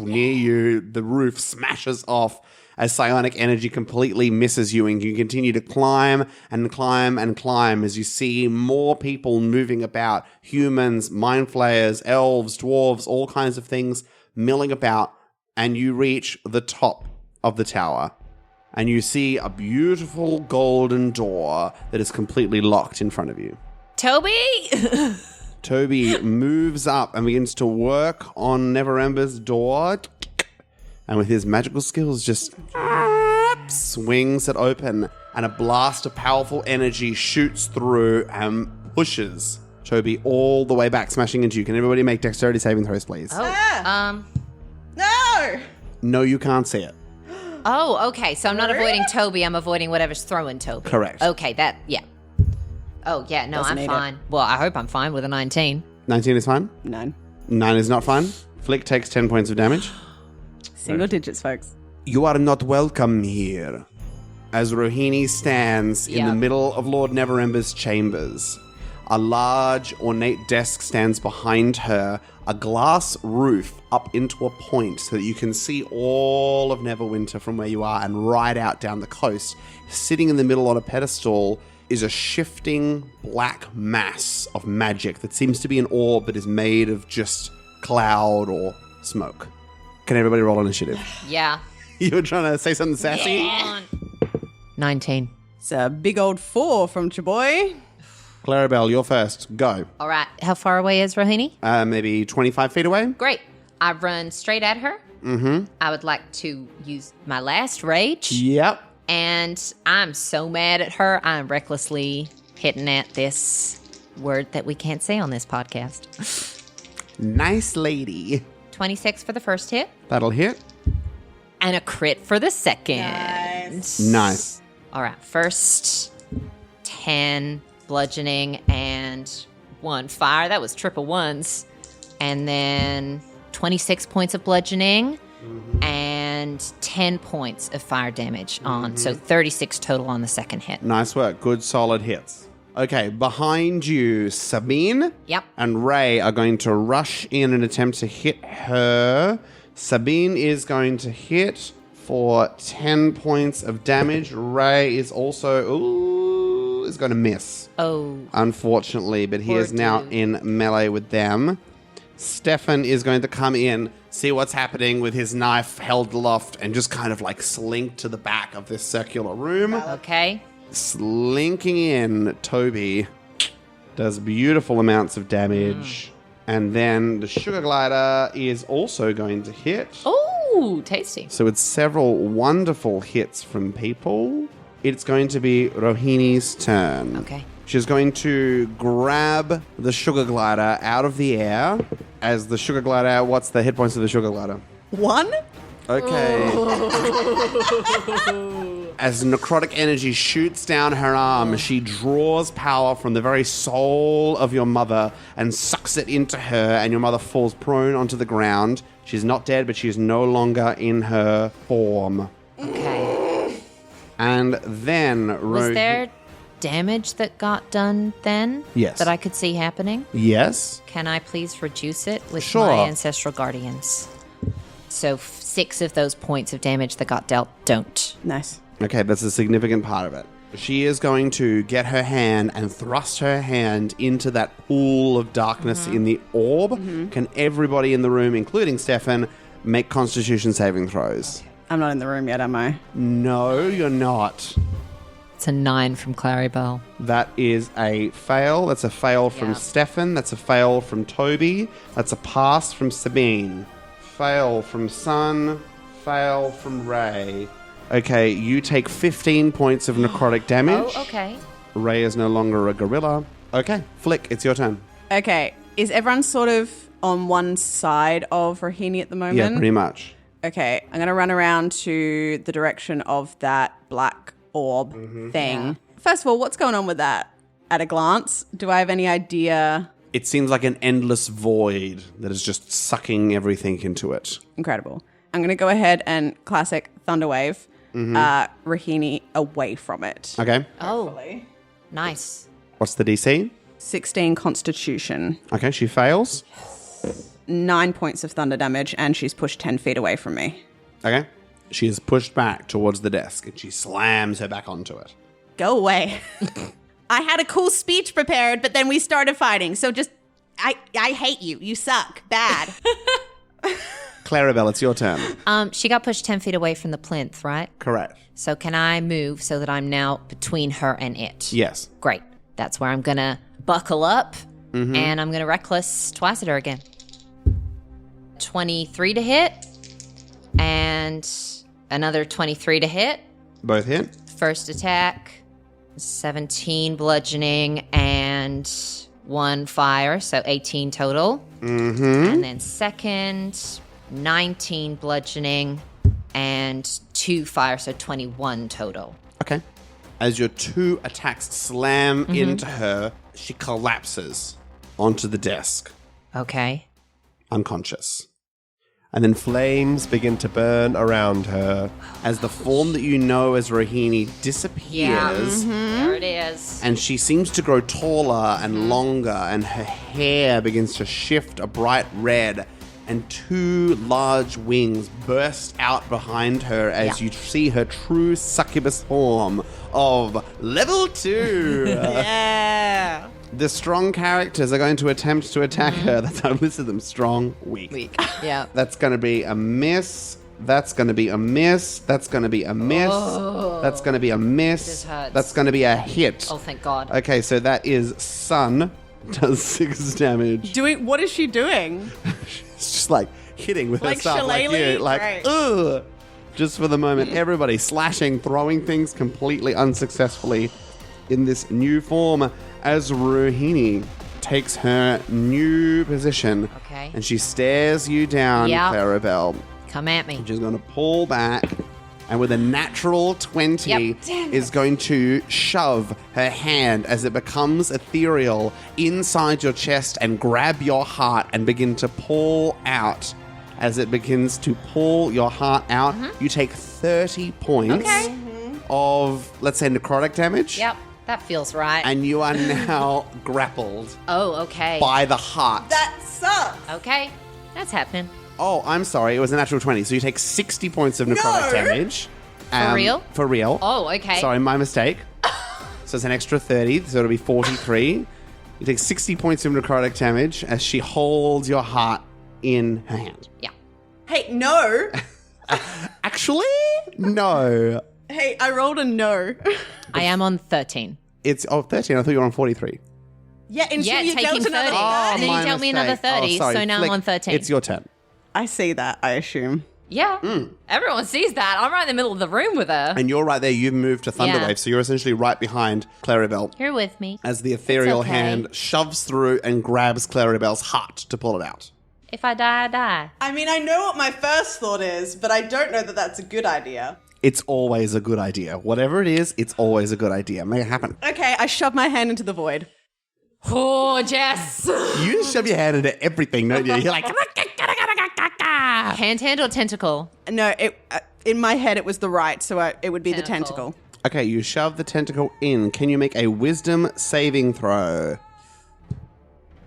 near you, the roof smashes off as psionic energy completely misses you, and you continue to climb and climb and climb as you see more people moving about, humans, mind flayers, elves, dwarves, all kinds of things milling about, and you reach the top of the tower. And you see a beautiful golden door that is completely locked in front of you. Toby? Toby moves up and begins to work on Neverember's door. And with his magical skills, just swings it open. And a blast of powerful energy shoots through and pushes Toby all the way back, smashing into you. Can everybody make dexterity saving throws, please? No! No, you can't see it. Oh, okay. So I'm not avoiding Toby. I'm avoiding whatever's throwing Toby. Correct. Okay, yeah. Oh, yeah, no, Doesn't I'm need fine. Well, I hope I'm fine with a 19. 19 is fine. 9. 9 is not fine. Flick takes 10 points of damage. Single digits, folks. You are not welcome here. As Rohini stands in the Yep. middle of Lord Neverember's chambers, a large, ornate desk stands behind her, a glass roof up into a point so that you can see all of Neverwinter from where you are and right out down the coast. Sitting in the middle on a pedestal is a shifting black mass of magic that seems to be an orb but is made of just cloud or smoke. Can everybody roll initiative? Yeah. You were trying to say something sassy? 19. It's a big old 4 from Chaboy. Clarrybelle, you're first. Go. All right. How far away is Rohini? Maybe 25 feet away. Great. I run straight at her. Mm-hmm. I would like to use my last rage. Yep. And I'm so mad at her, I'm recklessly hitting at this word that we can't say on this podcast. Nice lady. 26 for the first hit. That'll hit. And a crit for the second. Nice. All right, first 10 bludgeoning and 1 fire. That was triple ones. And then 26 points of bludgeoning and 10 points of fire damage on. So 36 total on the second hit. Nice work. Good solid hits. Okay, behind you, Sabine Yep. and Ray are going to rush in and attempt to hit her. Sabine is going to hit for 10 points of damage. Ray is also is going to miss. Oh. Unfortunately, but he Poor is now dude. in melee with them. Stefan is going to come in, see what's happening with his knife held aloft, and just kind of like slink to the back of this circular room. Okay. Slinking in, Toby does beautiful amounts of damage. And then the sugar glider is also going to hit. Oh, tasty. So it's several wonderful hits from people. It's going to be Rohini's turn. Okay. She's going to grab the sugar glider out of the air. As the sugar glider, what's the hit points of the sugar glider? 1? Okay. As necrotic energy shoots down her arm, she draws power from the very soul of your mother and sucks it into her, and your mother falls prone onto the ground. She's not dead, but she is no longer in her form. Okay. And then... Was there damage that got done then? Yes. That I could see happening? Yes. Can I please reduce it with Sure. my ancestral guardians? So 6 of those points of damage that got dealt don't. Nice. Okay, that's a significant part of it. She is going to get her hand and thrust her hand into that pool of darkness in the orb. Can everybody in the room, including Stefan, make Constitution saving throws? I'm not in the room yet, am I? No, you're not. It's a 9 from Clarrybelle. That is a fail. That's a fail from Yeah. Stefan. That's a fail from Toby. That's a pass from Sabine. Fail from Sun. Fail from Ray. Okay, you take 15 points of necrotic damage. Oh, okay. Ray is no longer a gorilla. Okay, Flick, it's your turn. Okay. Is everyone sort of on one side of Rohini at the moment? Yeah, pretty much. Okay, I'm going to run around to the direction of that black orb thing. Yeah. First of all, what's going on with that at a glance? Do I have any idea? It seems like an endless void that is just sucking everything into it. Incredible. I'm going to go ahead and classic Thunderwave Rohini away from it. Okay, Oh, nice. what's the DC? 16 Constitution, Okay, she fails. 9 points of thunder damage, and she's pushed 10 feet away from me. Okay. She is pushed back towards the desk and she slams her back onto it. Go away. I had a cool speech prepared, but then we started fighting. So just, I hate you. You suck. Bad. Clarrybelle, it's your turn. She got pushed 10 feet away from the plinth, right? Correct. So can I move so that I'm now between her and it? Yes. Great. That's where I'm going to buckle up and I'm going to reckless twice at her again. 23 to hit and another 23 to hit. Both hit. First attack, 17 bludgeoning and 1 fire, so 18 total. And then second, 19 bludgeoning and 2 fire, so 21 total. Okay. As your 2 attacks slam into her, she collapses onto the desk, Okay. unconscious. And then flames begin to burn around her. As the form that you know as Rohini disappears, There it is. and she seems to grow taller and longer, and her hair begins to shift a bright red, and 2 large wings burst out behind her as you see her true succubus form of level 2. Yeah. The strong characters are going to attempt to attack her. That's how I listed them. Strong, weak. Yeah. That's going to be a miss. That's going to be a miss. That's going to be a miss. That's going to be a miss. This hurts. That's going to be a hit. Oh, thank God. Okay, so that is Sun. Does 6 damage. What is she doing? It's just like hitting with her Like stuff like you. shillelagh? Like, Great. ugh. Just for the moment, everybody slashing, throwing things completely unsuccessfully in this new form as Rohini takes her new position. Okay. And she stares you down, Yeah. Clarrybelle. Come at me. She's going to pull back and with a natural 20 Yep. is going to shove her hand as it becomes ethereal inside your chest and grab your heart and begin to pull out. As it begins to pull your heart out, you take 30 points of, let's say, necrotic damage. Yep, that feels right. And you are now grappled oh, okay. by the heart. That sucks. Okay, that's happening. Oh, I'm sorry. It was a natural 20. So you take 60 points of necrotic damage. For real? For real. Oh, okay. Sorry, my mistake. So it's an extra 30, so it'll be 43. You take 60 points of necrotic damage as she holds your heart in her hand. Yeah. Hey, no. Actually, no. Hey, I rolled a no. I am on 13. It's 13. I thought you were on 43. Yeah, until Yeah, you taking dealt another 30. Oh, And then you my dealt me mistake. another 30, sorry. so now Flick, I'm on 13. It's your turn. I see that, I assume. Yeah. Everyone sees that. I'm right in the middle of the room with her. And you're right there. You've moved to Thunderwave, Yeah. so you're essentially right behind Clarrybelle You're with me. as the ethereal okay. hand shoves through and grabs Clarrybelle's heart to pull it out. If I die, I die. I mean, I know what my first thought is, but I don't know that that's a good idea. It's always a good idea. Whatever it is, it's always a good idea. Make it happen. Okay, I shove my hand into the void. Oh, Jess. You just shove your hand into everything, don't you? You're like, Hand or tentacle? No, in my head it was the right, so it would be the Tentacle. tentacle. okay, you shove the tentacle in. Can you make a wisdom saving throw?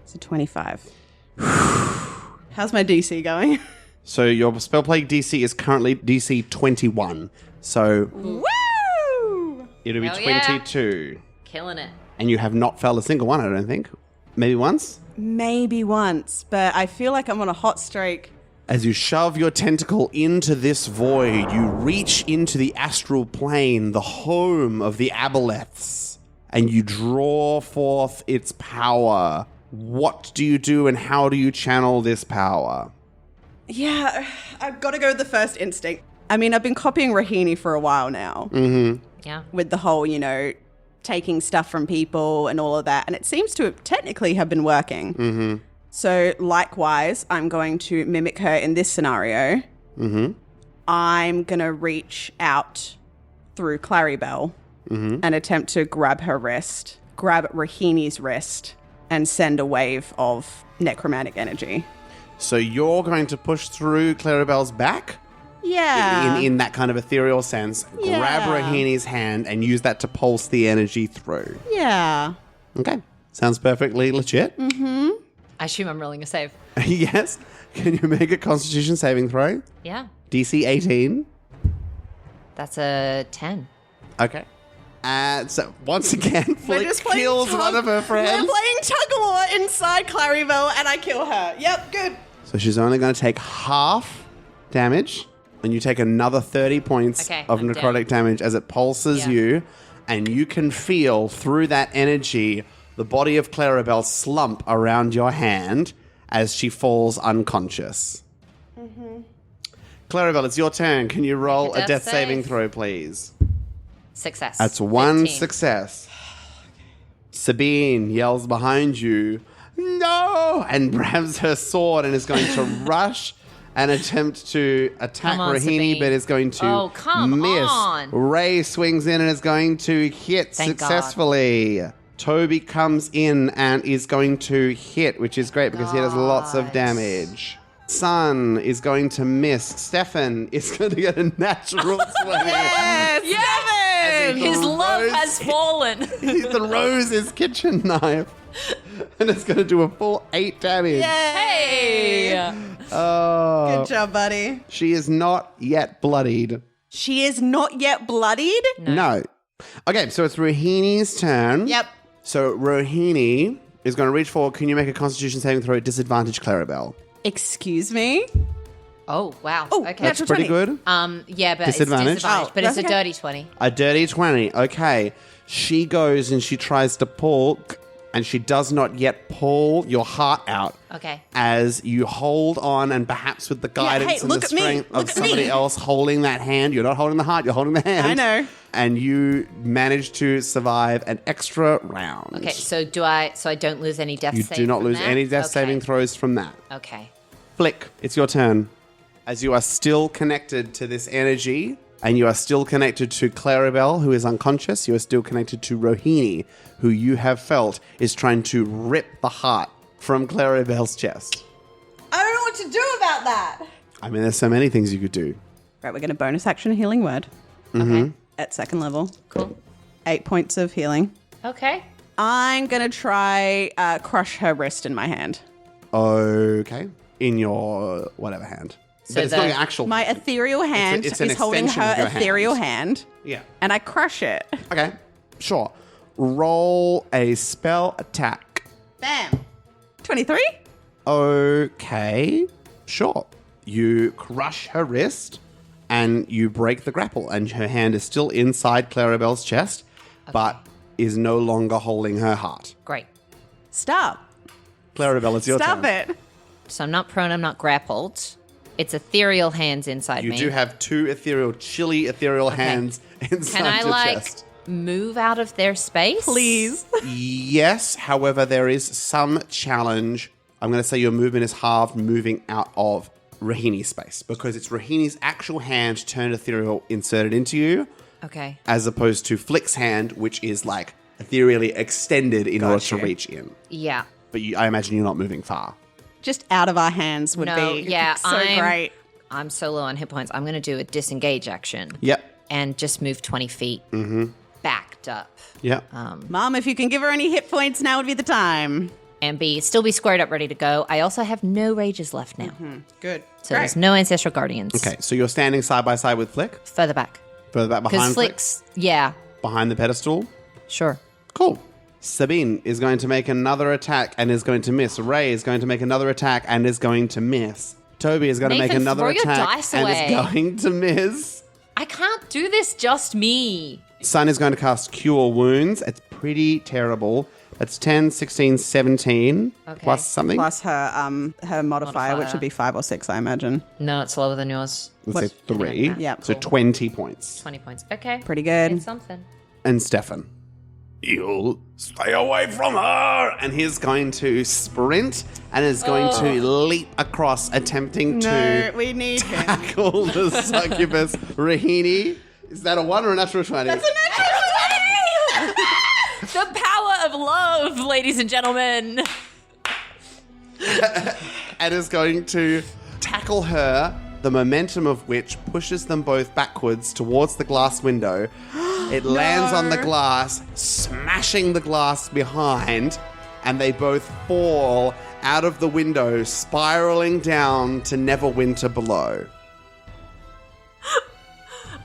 It's a 25. How's my DC going? So your spell plague DC is currently DC 21. So Woo! it'll be Hell yeah. 22. Killing it. And you have not failed a single one, I don't think. Maybe once? Maybe once, but I feel like I'm on a hot streak. As you shove your tentacle into this void, you reach into the astral plane, the home of the aboleths, and you draw forth its power. What do you do and how do you channel this power? Yeah, I've got to go with the first instinct. I mean, I've been copying Rohini for a while now Yeah. with the whole, taking stuff from people and all of that. And it seems to technically have been working. Mm-hmm. So likewise, I'm going to mimic her in this scenario. Mm-hmm. I'm going to reach out through Clarrybelle and attempt to grab her wrist, grab Rohini's wrist, and send a wave of necromantic energy. So you're going to push through Clarrybelle's back? Yeah. In that kind of ethereal sense, Yeah. grab Rohini's hand and use that to pulse the energy through. Yeah. Okay. Sounds perfectly legit. I assume I'm rolling a save. Yes. Can you make a constitution saving throw? Yeah. DC 18. That's a 10. Okay. So once again, We're Flick just playing kills one of her We're friends. playing tug-of-war inside Clarrybelle and I kill her. Yep, good. So she's only going to take half damage, and you take another 30 points Okay, of I'm necrotic damage as it pulses Yeah. you, and you can feel through that energy the body of Clarrybelle slump around your hand as she falls unconscious. Clarrybelle, it's your turn. Can you roll Make a a death death saving save. throw, please? Success. That's one 15. success. Sabine yells behind you, "No!" and grabs her sword and is going to rush and attempt to attack Come on, Rohini, Sabine. but is going to Oh, come miss. on. Ray swings in and is going to hit Thank God. successfully. Toby comes in and is going to hit, which is great because he does lots of Nice. damage. Sun is going to miss. Stefan is going to get a natural 20. Yes! His love Rose- has fallen. He throws his kitchen knife and it's going to do a full 8 damage. Hey! Oh, Good job, buddy. she is not yet bloodied. She is not yet bloodied? No. Okay, so it's Rohini's turn. Yep. So Rohini is going to reach forward. Can you make a Constitution saving throw at disadvantage, Clarrybelle? Excuse me? Oh, wow. Oh, okay. That's Natural pretty 20. good. Yeah, but Disadvantage? it's disadvantage. Oh, But it's a that's okay. dirty 20. A dirty 20. Okay. She goes and she tries to pull, and she does not yet pull your heart out. Okay. As you hold on, and perhaps with the guidance and the strength of somebody else holding that hand, you're not holding the heart, you're holding the hand. I know. And you manage to survive an extra round. Okay, so I don't lose any death You save do not from lose that? any death saving throws from that. Okay. Flick, it's your turn. As you are still connected to this energy, and you are still connected to Clarrybelle, who is unconscious, you are still connected to Rohini, who you have felt is trying to rip the heart from Clarrybelle's chest. I don't know what to do about that. I mean, there's so many things you could do. Right, we're going to bonus action a healing word Okay. at second level. Cool. 8 points of healing. Okay. I'm going to try crush her wrist in my hand. Okay. In your whatever hand. So But it's not your actual My hand. ethereal hand it's an is holding extension of her your ethereal hand, Yeah. and I crush it. Okay. Sure. Roll a spell attack. Bam. 23? Okay. Sure. You crush her wrist and you break the grapple, and her hand is still inside Clarrybelle's chest, but is no longer holding her heart. Great. Stop. Clarrybelle, it's your Stop turn. it. So I'm not prone, I'm not grappled. It's ethereal hands inside You me. do have two chilly ethereal hands inside Can I your like chest. move out of their space? Please. Yes, however, there is some challenge. I'm going to say your movement is halved moving out of Rohini's space, because it's Rohini's actual hand turned ethereal inserted into you, Okay. as opposed to Flick's hand, which is like ethereally extended in order to reach in. Yeah. But I imagine you're not moving far. Just out of our hands would No, be yeah, so great. I'm so low on hit points. I'm going to do a disengage action. Yep. And just move 20 feet backed up. Yep. Mom, if you can give her any hit points, now would be the time. And still be squared up, ready to go. I also have no rages left now. Good. So there's no ancestral guardians. Okay, so you're standing side by side with Flick, Further back. further back Because behind Flick, Flick's, yeah, behind the pedestal. sure. Cool. Sabine is going to make another attack and is going to miss. Ray is going to make another attack and is going to miss. Toby is going to make Nathan, another throw your attack dice and away. is going to miss. I can't do this, just me. Sun is going to cast Cure Wounds. It's pretty terrible. That's 10, 16, 17 Okay. plus something. Plus her modifier, which would be 5 or 6, I imagine. No, it's lower than yours. Let's say 3. Yeah. So 20 points. 20 points. Okay. Pretty good. It's something. And Stefan. You stay away from her. And he's going to sprint and is going to leap across, attempting No, to we need him. tackle the succubus Rohini. Is that a 1 or a natural 20? That's a natural 20! The power of love, ladies and gentlemen. And is going to tackle her, the momentum of which pushes them both backwards towards the glass window. It lands on the glass, smashing the glass behind, and they both fall out of the window, spiraling down to Neverwinter below.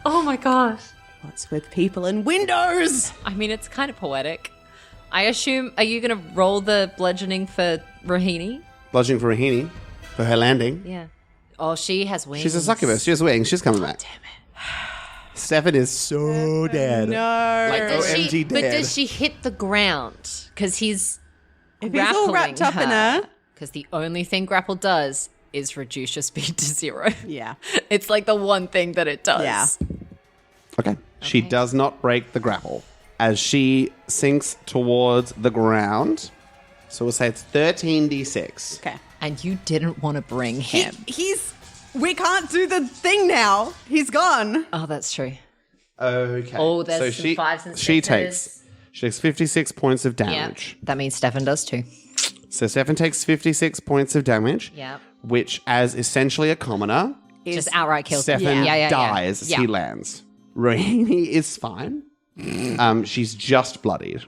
Oh my gosh. What's with people and windows? I mean, it's kind of poetic. I assume, are you going to roll the bludgeoning for Rohini? Bludgeoning for Rohini for her landing. Yeah. Oh, she has wings. She's a succubus. She has wings. She's coming back. Damn it. Stefan is so dead. No. Like OMG But dead. does she hit the ground? Because he's If he's all wrapped up in her. Because the only thing grapple does is reduce your speed to 0. Yeah. It's like the one thing that it does. Yeah. Okay. She does not break the grapple as she sinks towards the ground. So we'll say it's 13d6. Okay. And you didn't want to bring him. We can't do the thing now. He's gone. Oh, that's true. Okay. Oh, there's so some she, fives and she sixes. takes 56 points of Yeah. damage. That means Stefan does too. So Stefan takes 56 points of damage. Yeah. Which, as essentially a commoner, Just outright kills. Stefan Yeah. dies as Yeah. he lands. Rohini is fine. She's just bloodied.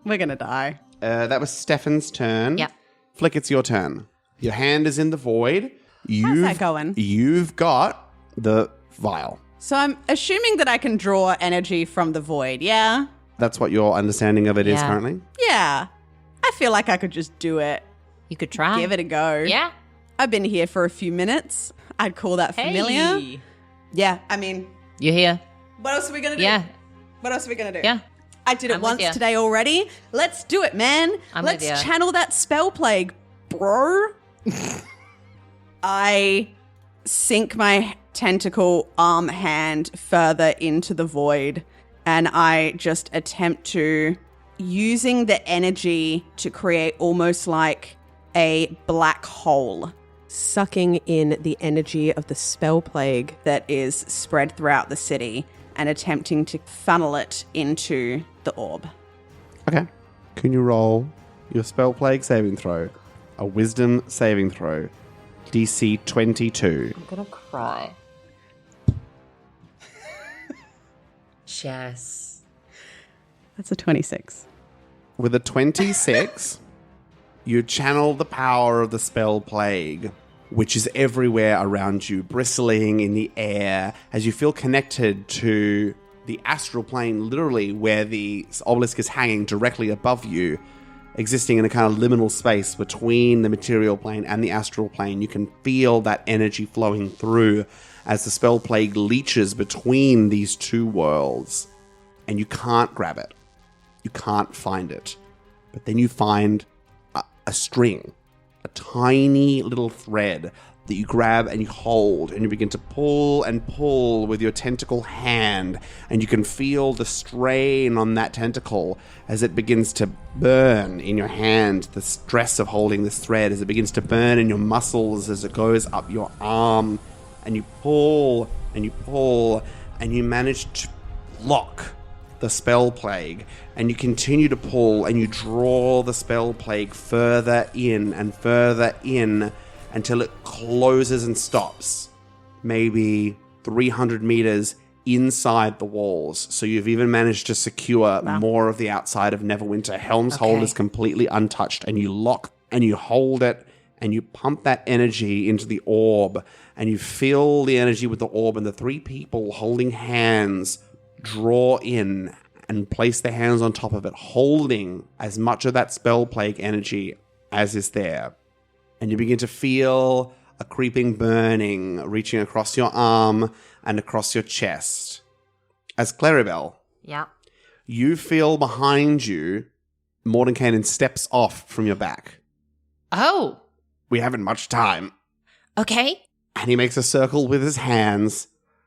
We're going to die. That was Stefan's turn. Yep. Flick, it's your turn. Your hand is in the void. How's that going? You've got the vial. So I'm assuming that I can draw energy from the void, yeah? That's what your understanding of it is Yeah. currently? Yeah. I feel like I could just do it. You could try. Give it a go. Yeah. I've been here for a few minutes. I'd call that familiar. Hey. Yeah, I mean, You here? what else are we going to do? Yeah. What else are we going to do? Yeah. I did it I'm with once ya. today already. Let's do it, man. I'm with Let's ya. channel that spell plague, bro. I sink my tentacle arm hand further into the void, and I just attempt to, using the energy to create almost like a black hole Sucking in the energy of the spell plague. that is spread throughout the city and attempting to funnel it into the orb. Okay. Can you roll your spell plague saving throw? A wisdom saving throw. DC 22. I'm gonna cry. Jess. That's a 26. With a 26, you channel the power of the spell plague, which is everywhere around you, bristling in the air, as you feel connected to the astral plane, literally where the obelisk is hanging directly above you, existing in a kind of liminal space between the material plane and the astral plane. You can feel that energy flowing through as the spell plague leeches between these two worlds, and you can't grab it. You can't find it. But then you find a string, a tiny little thread that you grab and you hold, and you begin to pull and pull with your tentacle hand, and you can feel the strain on that tentacle as it begins to burn in your hand, the stress of holding this thread as it begins to burn in your muscles as it goes up your arm, and you pull and you pull, and you manage to lock the spell plague, and you continue to pull and you draw the spell plague further in and further in until it closes and stops, maybe 300 meters inside the walls. So you've even managed to secure more of the outside of Neverwinter. Helm's Hold is completely untouched, and you lock and you hold it and you pump that energy into the orb, and you fill the energy with the orb, and the three people holding hands draw in and place their hands on top of it, holding as much of that spell plague energy as is there. And you begin to feel a creeping burning reaching across your arm and across your chest. As Clarrybelle, Yeah. you feel behind you, Mordenkainen steps off from your back. Oh, We haven't much time. okay. And he makes a circle with his hands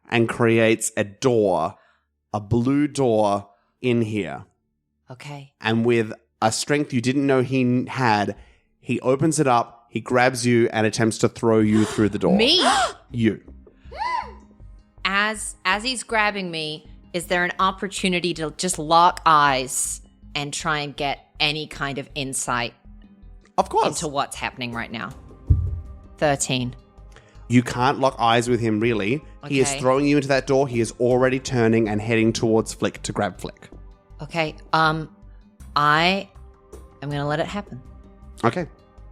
and creates a door, a blue door in here. Okay. And with a strength you didn't know he had, he opens it up, he grabs you and attempts to throw you through the door. Me? You. As he's grabbing me, is there an opportunity to just lock eyes and try and get any kind of insight Of course. into what's happening right now? 13. You can't lock eyes with him, really. He is Okay. throwing you into that door. He is already turning and heading towards Flick to grab Flick. Okay. I am gonna let it happen. Okay.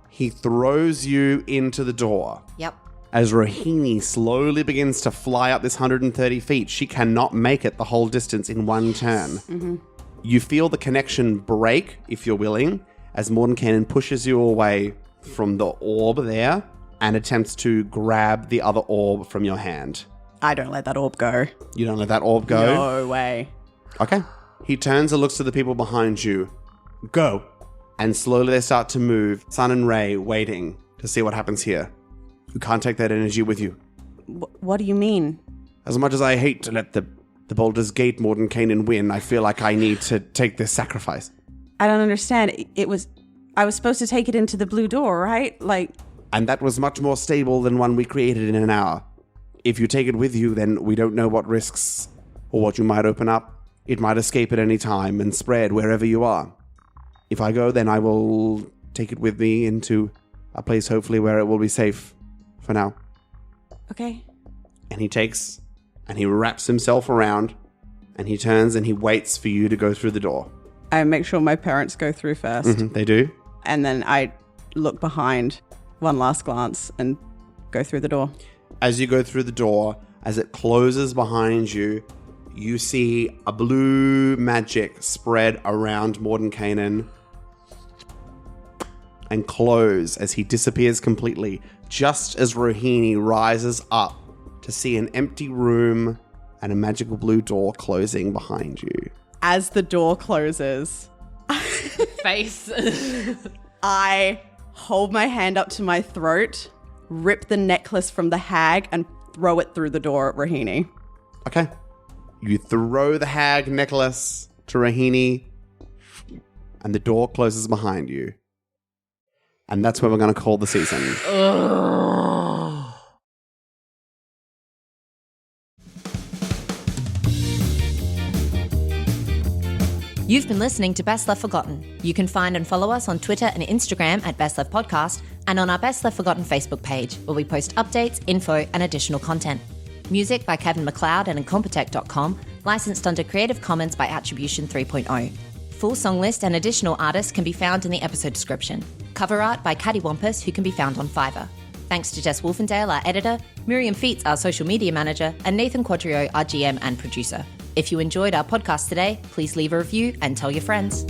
He throws you into the door. Yep. As Rohini slowly begins to fly up this 130 feet, she cannot make it the whole distance in one turn. Mm-hmm. You feel the connection break, if you're willing, as Mordenkainen pushes you away from the orb there and attempts to grab the other orb from your hand. I don't let that orb go. You don't let that orb go? No way. Okay. He turns and looks to the people behind you. Go. And slowly they start to move, Sun and Ray waiting to see what happens here. You can't take that energy with you. What do you mean? As much as I hate to let the Baldur's Gate Mordenkainen win, I feel like I need to take this sacrifice. I don't understand. I was supposed to take it into the blue door, right? Like, And that was much more stable than one we created in an hour. If you take it with you, then we don't know what risks or what you might open up. It might escape at any time and spread wherever you are. If I go, then I will take it with me into a place hopefully where it will be safe for now. okay. And he takes and he wraps himself around and he turns and he waits for you to go through the door. I make sure my parents go through first. They do. And then I look behind, one last glance, and go through the door. As you go through the door, as it closes behind you, you see a blue magic spread around Mordenkainen and close as he disappears completely, just as Rohini rises up to see an empty room and a magical blue door closing behind you. as the door closes, Face. I hold my hand up to my throat, rip the necklace from the hag, and throw it through the door at Rohini. Okay. You throw the hag necklace to Rohini, and the door closes behind you. And that's where we're going to call the season. You've been listening to Best Left Forgotten. You can find and follow us on Twitter and Instagram at Best Left Podcast and on our Best Left Forgotten Facebook page, where we post updates, info, and additional content. Music by Kevin MacLeod and Incompetech.com, licensed under Creative Commons by Attribution 3.0. Full song list and additional artists can be found in the episode description. Cover art by Cattywampus, who can be found on Fiverr. Thanks to Jess Wolfendale, our editor, Miriam Feats, our social media manager, and Nathan Quadrio, our GM and producer. If you enjoyed our podcast today, please leave a review and tell your friends.